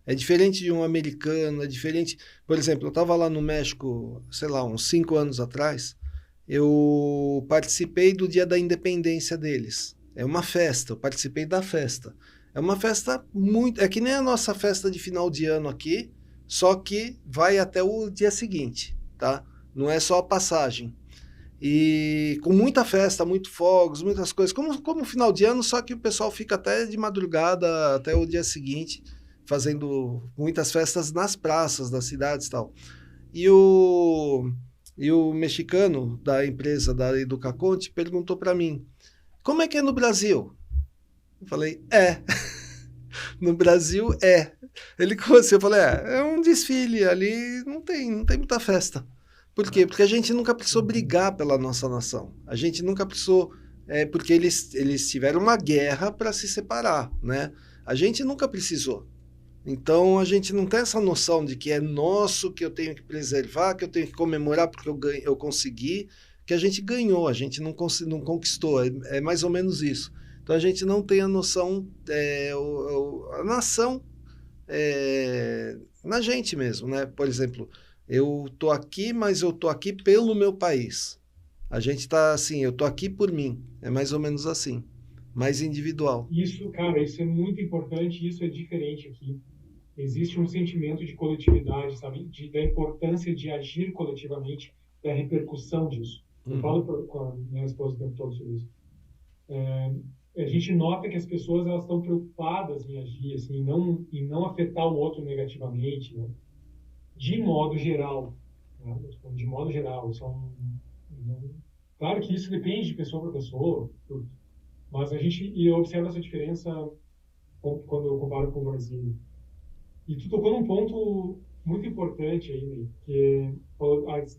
É diferente de um americano, é diferente... Por exemplo, eu estava lá no México, sei lá, uns 5 anos atrás, eu participei do Dia da Independência deles. É uma festa, eu participei da festa. É uma festa muito... É que nem a nossa festa de final de ano aqui, só que vai até o dia seguinte, tá? Não é só a passagem. E com muita festa, muito fogos, muitas coisas, como final de ano, só que o pessoal fica até de madrugada, até o dia seguinte, fazendo muitas festas nas praças das cidades e tal. E o mexicano da empresa da Educaconte perguntou para mim, como é que é no Brasil? Eu falei, no Brasil é. Ele começou, eu falei, é um desfile, ali não tem muita festa. Por quê? Porque a gente nunca precisou brigar pela nossa nação. A gente nunca precisou... porque eles tiveram uma guerra para se separar, né? A gente nunca precisou. Então, a gente não tem essa noção de que é nosso, que eu tenho que preservar, que eu tenho que comemorar porque eu consegui, que a gente ganhou, a gente não conquistou. É mais ou menos isso. Então, a gente não tem a noção... a nação na gente mesmo, né? Por exemplo... Eu tô aqui, mas eu tô aqui pelo meu país. A gente tá assim, eu tô aqui por mim. É mais ou menos assim. Mais individual. Isso, cara, isso é muito importante, isso é diferente aqui. Existe um sentimento de coletividade, sabe? Da importância de agir coletivamente, da repercussão disso. Eu falo com a minha esposa o tempo todo sobre isso. A gente nota que as pessoas elas estão preocupadas em agir, assim, em não afetar o outro negativamente, né? De modo geral, né? De modo geral, claro que isso depende de pessoa para pessoa, mas eu observo essa diferença quando eu comparo com o Brasil. E tu tocou num ponto muito importante aí, que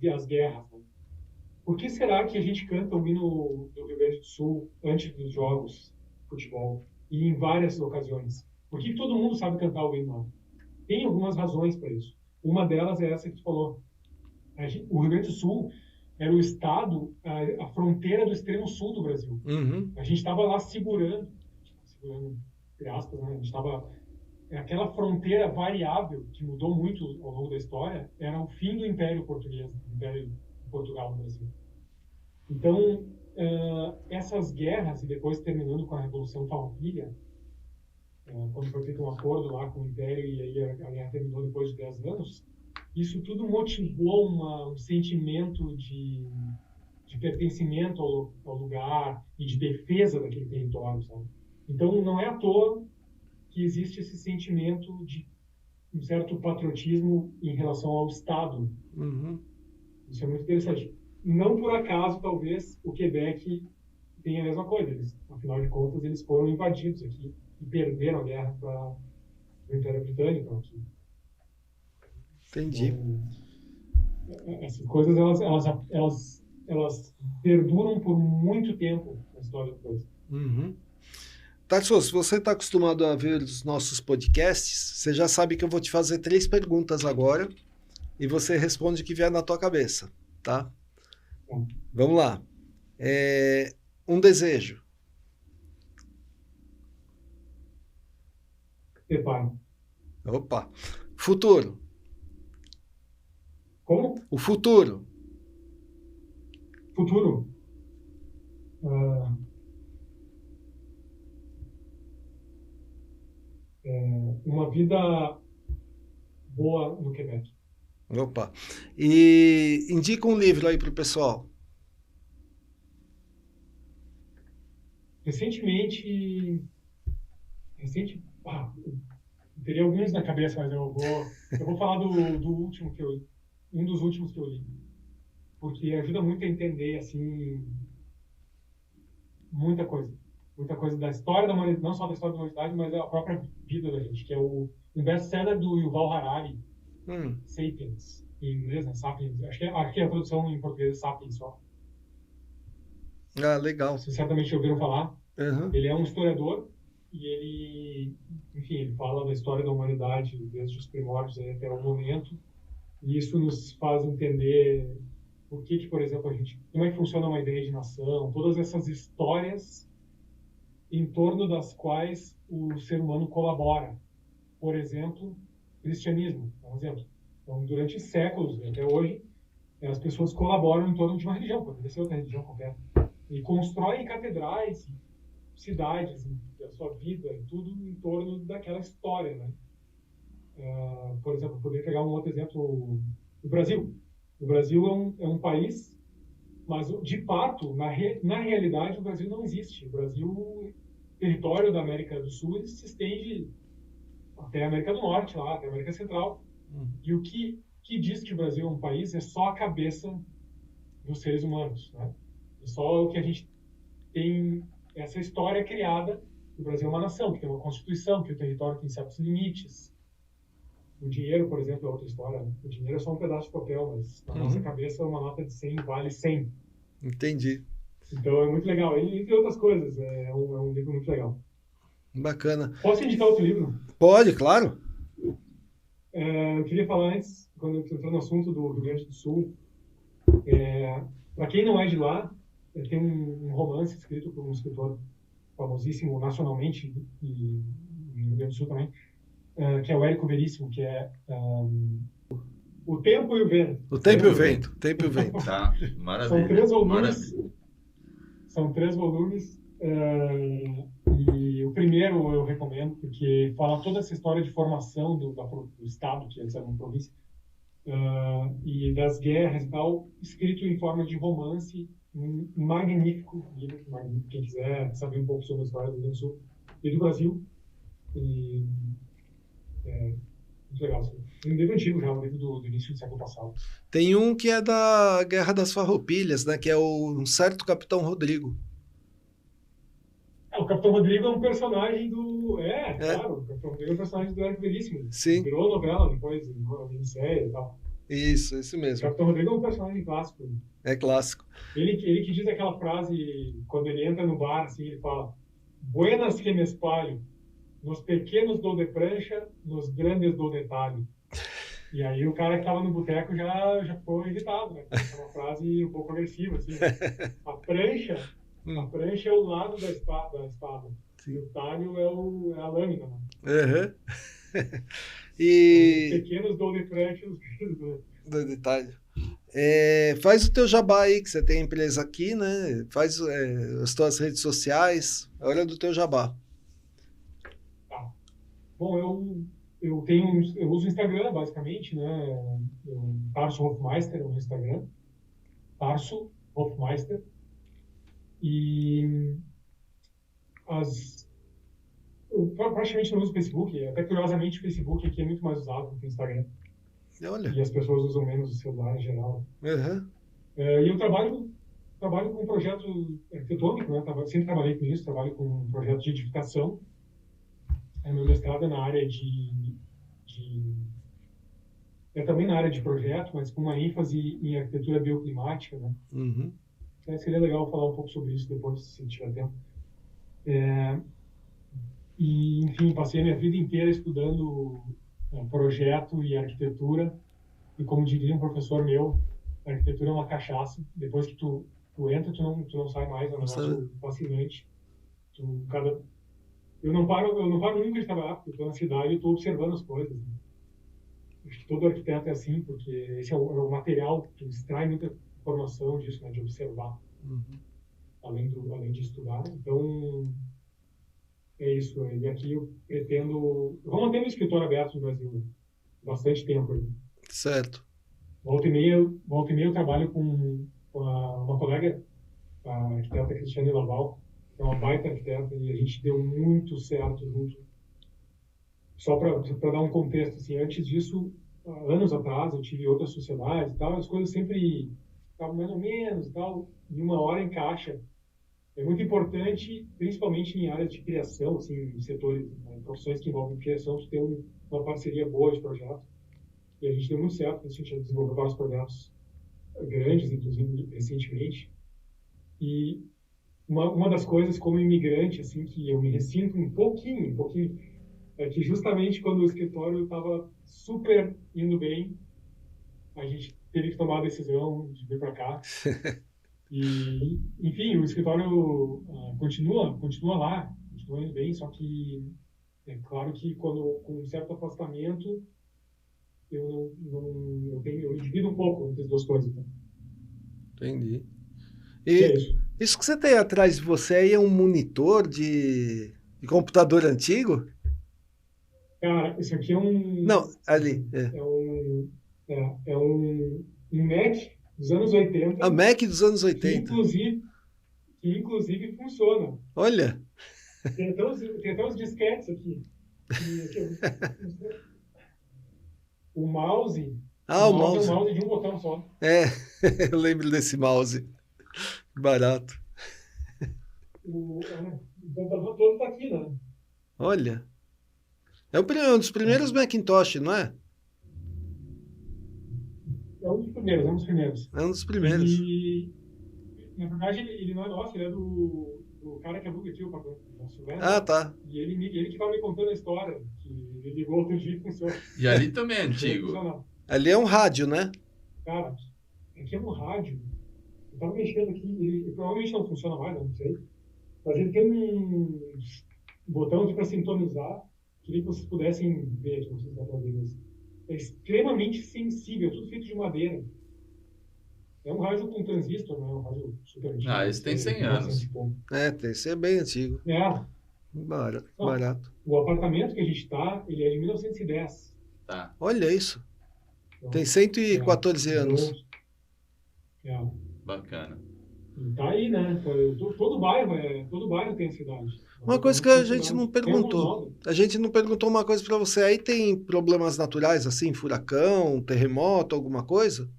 é as guerras. Né? Por que será que a gente canta o hino do Rio Grande do Sul antes dos jogos de futebol e em várias ocasiões? Por que todo mundo sabe cantar o hino lá? Tem algumas razões para isso. Uma delas é essa que tu falou. O Rio Grande do Sul era o estado, a fronteira do extremo sul do Brasil. Uhum. A gente estava lá segurando, entre aspas, né? A gente estava... Aquela fronteira variável, que mudou muito ao longo da história, era o fim do Império Português, do Império de Portugal no Brasil. Então, essas guerras, e depois terminando com a Revolução Farroupilha, quando foi feito um acordo lá com o Império e aí a guerra terminou depois de 10 anos, isso tudo motivou um sentimento de pertencimento ao lugar e de defesa daquele território, sabe? Então, não é à toa que existe esse sentimento de um certo patriotismo em relação ao Estado. Uhum. Isso é muito interessante. Não por acaso, talvez, o Quebec tenha a mesma coisa. Afinal de contas, eles foram invadidos aqui e perderam a guerra para o Império Britânico aqui. Entendi. Então, essas coisas, elas perduram por muito tempo na história do país. Uhum. Tarso, se você está acostumado a ver os nossos podcasts, você já sabe que eu vou te fazer 3 perguntas agora e você responde o que vier na tua cabeça, tá? Vamos lá. Um desejo. Ser pai. Opa. Futuro. Como? O futuro. Futuro. Uma vida boa no Quebec. Opa. E indica um livro aí para o pessoal. Recentemente, teria alguns na cabeça, mas eu vou falar do último um dos últimos que eu li, porque ajuda muito a entender assim muita coisa da história da humanidade, não só da história da humanidade, mas da própria vida da gente, que é um best-seller do Yuval Harari, Sapiens, em inglês, né? Sapiens. Acho que a tradução em português é Sapiens só. Ah, legal. Vocês certamente ouviram falar. Uhum. Ele é um historiador e ele fala da história da humanidade desde os primórdios até o momento. E isso nos faz entender por que, por exemplo, como é que funciona uma ideia de nação, todas essas histórias em torno das quais o ser humano colabora. Por exemplo, cristianismo, é um exemplo. Então, durante séculos, até hoje, as pessoas colaboram em torno de uma religião, poderia ser outra religião qualquer, e constroem catedrais, cidades, a sua vida, tudo em torno daquela história, né? Por exemplo, eu poderia pegar um outro exemplo, o Brasil. O Brasil é um país, mas de fato, na realidade, o Brasil não existe. O Brasil, o território da América do Sul, ele se estende até a América do Norte, lá, até a América Central. E o que diz que o Brasil é um país é só a cabeça dos seres humanos, né? É só o que a gente tem, essa história criada. O Brasil é uma nação, que tem uma constituição, que o território tem certos limites. O dinheiro, por exemplo, é outra história. Né? O dinheiro é só um pedaço de papel, mas na nossa cabeça uma nota de 100 vale 100. Entendi. Então é muito legal. E entre outras coisas, é um livro muito legal. Bacana. Posso indicar outro livro? Pode, claro. Eu queria falar antes, quando entrou no assunto do Rio Grande do Sul, para quem não é de lá, tem um romance escrito por um escritor famosíssimo nacionalmente e no Rio Grande do Sul também, que é o Érico Veríssimo, que é O Tempo e o Vento. O Tempo e o Vento. O Tempo e o Vento. Tá, maravilha. São 3 volumes. Maravilha. São 3 volumes. E o primeiro eu recomendo, porque fala toda essa história de formação do Estado, que antes era uma província, e das guerras e tal, escrito em forma de romance, um magnífico livro, magnífico. Quem quiser saber um pouco sobre a história do Rio Grande do Sul e do Brasil. E muito legal. Assim. Um livro antigo já, um livro do início do século passado. Tem um que é da Guerra das Farroupilhas, né? Que é um certo Capitão Rodrigo. O Capitão Rodrigo é um personagem do... Claro, o Capitão Rodrigo é um personagem do Érico Veríssimo. Sim. Virou novela depois, minissérie e tal. Isso mesmo. O Capitão Rodrigo é um personagem clássico. É clássico. Ele que diz aquela frase, quando ele entra no bar, assim, ele fala: Buenas que me espalho, nos pequenos dou de prancha, nos grandes dou de talho. E aí o cara que estava no boteco já ficou irritado, né? É uma frase um pouco agressiva, assim. A prancha é o lado da espada. E o talho é a lâmina, né? E... Os pequenos dou de prancha, os grandes do detalhe. Faz o teu jabá aí, que você tem empresa aqui, né? Faz as tuas redes sociais, é hora do teu jabá. Tá. Bom, eu uso o Instagram, basicamente, né? Tarso Hofmeister no Instagram. Tarso Hofmeister. E eu praticamente não uso o Facebook. Até curiosamente, o Facebook aqui é muito mais usado do que o Instagram. Olha. E as pessoas usam menos o celular em geral. Uhum. E eu trabalho com um projeto arquitetônico, né? Sempre trabalhei com isso, trabalho com um projeto de edificação. Meu mestrado é na área também na área de projeto, mas com uma ênfase em arquitetura bioclimática, né? Uhum. Seria legal falar um pouco sobre isso depois, se tiver tempo. E, enfim, passei a minha vida inteira estudando projeto e arquitetura. E como diria um professor meu, a arquitetura é uma cachaça. Depois que tu entra, tu não sai mais. É um negócio fascinante. Eu não paro nunca de trabalhar, porque eu estou na cidade e estou observando as coisas. Né? Acho que todo arquiteto é assim, porque esse é o material que extrai muita informação disso, né, de observar, além de estudar. Então, é isso. E aqui eu pretendo... Eu vou manter meu escritório aberto no Brasil bastante tempo. Aí. Certo. Volta e meia eu trabalho com uma colega, a arquiteta Cristiane Laval, que é uma baita arquiteta, e a gente deu muito certo junto. Só para dar um contexto, assim, antes disso, anos atrás, eu tive outras sociedades e tal, as coisas sempre estavam mais ou menos e tal, e uma hora encaixa. É muito importante, principalmente em áreas de criação, assim, em setores, né, profissões que envolvem criação, tu ter uma parceria boa de projeto. E a gente deu muito certo, a gente desenvolveu vários projetos grandes, inclusive recentemente. E uma das coisas como imigrante, assim, que eu me ressinto um pouquinho, é que justamente quando o escritório estava super indo bem, a gente teve que tomar a decisão de vir para cá. E, enfim, o escritório continua lá, continua indo bem, só que é claro que com um certo afastamento, eu me divido um pouco entre as duas coisas. Né? Entendi. E é isso. Isso que você tem atrás de você aí é um monitor de computador antigo? Cara, isso aqui é um... Não, ali. É um Mac dos anos 80. A Mac dos anos 80. Que inclusive funciona. Olha. Tem até uns disquetes aqui. O mouse... O mouse mouse. é um mouse de um botão só. Eu lembro desse mouse. Barato. O computador todo está aqui, né? Olha. É um dos primeiros Macintosh, não é? É um dos primeiros. É um dos primeiros. E, na verdade, ele não é nosso, ele é do cara que aluga aqui o papel. Tá. E ele que estava me contando a história, que ele ligou outro dia e funciona. E ali também é antigo. Ali é um rádio, né? Cara, aqui é um rádio. Eu estava mexendo aqui, ele provavelmente não funciona mais, não sei. Mas ele tem um botão aqui para sintonizar. Queria que vocês pudessem ver aqui, não sei se dá para ver isso. É extremamente sensível, tudo feito de madeira. É um rádio com transistor, né? Um rádio super antigo. Esse tem 100 anos. Esse é bem antigo. Barato. O apartamento que a gente está, ele é de 1910. Tá. Olha isso. Então, tem 114 anos. Bacana. E tá aí, né? Todo bairro tem a cidade. Uma coisa que a gente não perguntou. A gente não perguntou uma coisa para você. Aí tem problemas naturais, assim, furacão, terremoto, alguma coisa?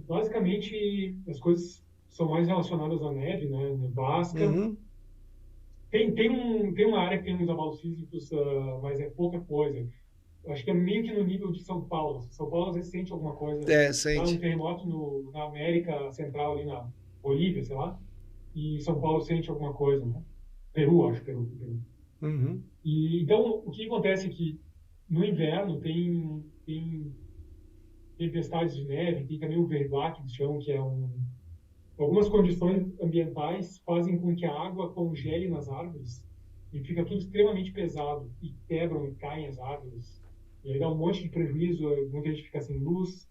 Basicamente, as coisas são mais relacionadas à neve, né? Nevasca. Tem uma área que tem uns abalos sísmicos, mas é pouca coisa. Acho que é meio que no nível de São Paulo. São Paulo às vezes sente alguma coisa. Sente. Tá um terremoto na América Central, ali na Bolívia, sei lá. E São Paulo sente alguma coisa, né? Peru. E, então, o que acontece é que no inverno tem tempestades de neve, tem também o verglac, que chamam, que é algumas condições ambientais fazem com que a água congele nas árvores e fica tudo extremamente pesado e quebram e caem as árvores. E aí dá um monte de prejuízo, muita gente fica sem luz,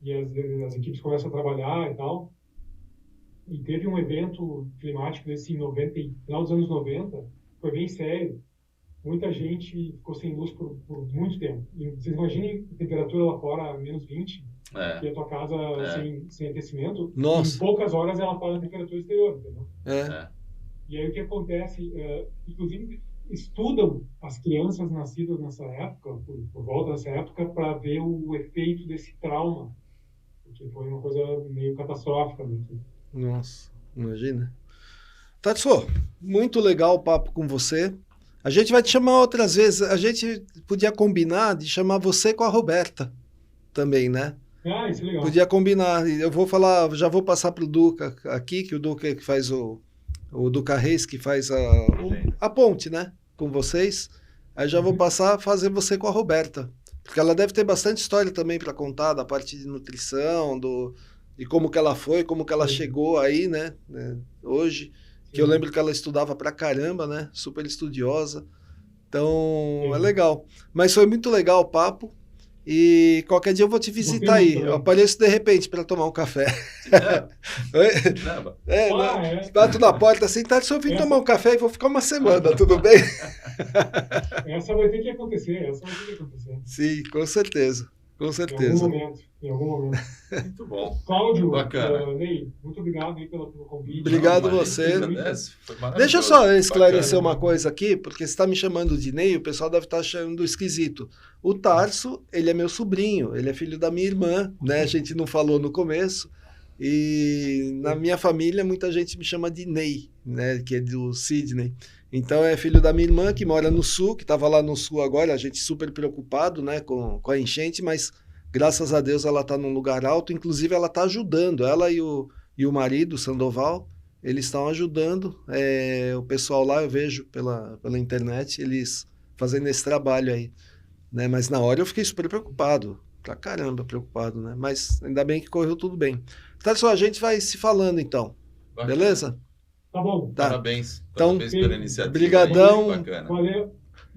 e as equipes começam a trabalhar e tal. E teve um evento climático desse em final dos anos 90, foi bem sério. Muita gente ficou sem luz por muito tempo. E vocês imaginem a temperatura lá fora, menos 20, e a tua casa sem aquecimento. Nossa. Em poucas horas ela está na temperatura exterior, entendeu? É. E aí o que acontece, inclusive estudam as crianças nascidas nessa época, por volta dessa época, para ver o efeito desse trauma, porque foi uma coisa meio catastrófica mesmo. Nossa, imagina. Tarso, muito legal o papo com você. A gente vai te chamar outras vezes. A gente podia combinar de chamar você com a Roberta também, né? Ah, isso é legal. Podia combinar. Eu vou falar, já vou passar para o Duca aqui, que o Duca é que faz o Duca Reis, que faz a ponte, né? Com vocês. Aí já vou passar a fazer você com a Roberta. Porque ela deve ter bastante história também para contar, da parte de nutrição, de como que ela foi, como que ela chegou aí, né? Hoje. Que eu lembro que ela estudava pra caramba, né? Super estudiosa. Então, é legal. Mas foi muito legal o papo. E qualquer dia eu vou te visitar aí. Eu apareço de repente para tomar um café. Bato na porta assim, tá, só vim tomar um café e vou ficar uma semana, tudo bem? Essa vai ter que acontecer, Sim, com certeza. Com certeza. Em algum momento. Muito bom. Cláudio, bacana. Ney, muito obrigado aí pelo convite. Obrigado a você. Deixa eu só esclarecer uma coisa aqui, porque você está me chamando de Ney, o pessoal deve estar achando esquisito. O Tarso, ele é meu sobrinho, ele é filho da minha irmã, né? A gente não falou no começo. E na minha família, muita gente me chama de Ney, né? Que é do Sidney. Então é filho da minha irmã que mora no sul, que estava lá no sul agora, a gente super preocupado, né, com a enchente, mas graças a Deus ela está num lugar alto, inclusive ela está ajudando, ela e o marido, Sandoval, eles estão ajudando o pessoal lá, eu vejo pela internet, eles fazendo esse trabalho aí, né, mas na hora eu fiquei super preocupado, pra caramba preocupado, né, mas ainda bem que correu tudo bem. Tá, só a gente vai se falando então, bacana. Beleza? Tá bom. Tá. Parabéns. Então, Parabéns pela iniciativa. Brigadão. Valeu.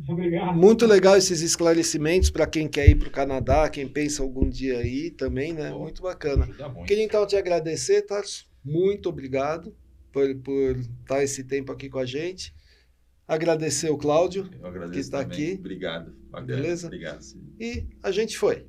Obrigado. Muito legal esses esclarecimentos para quem quer ir para o Canadá, quem pensa algum dia aí também, né? Bom, muito bacana. Muito. Queria então te agradecer, Tarso. Muito obrigado por estar esse tempo aqui com a gente. Agradecer o Cláudio, que está aqui. Obrigado. Beleza? Obrigado. Sim. E a gente foi.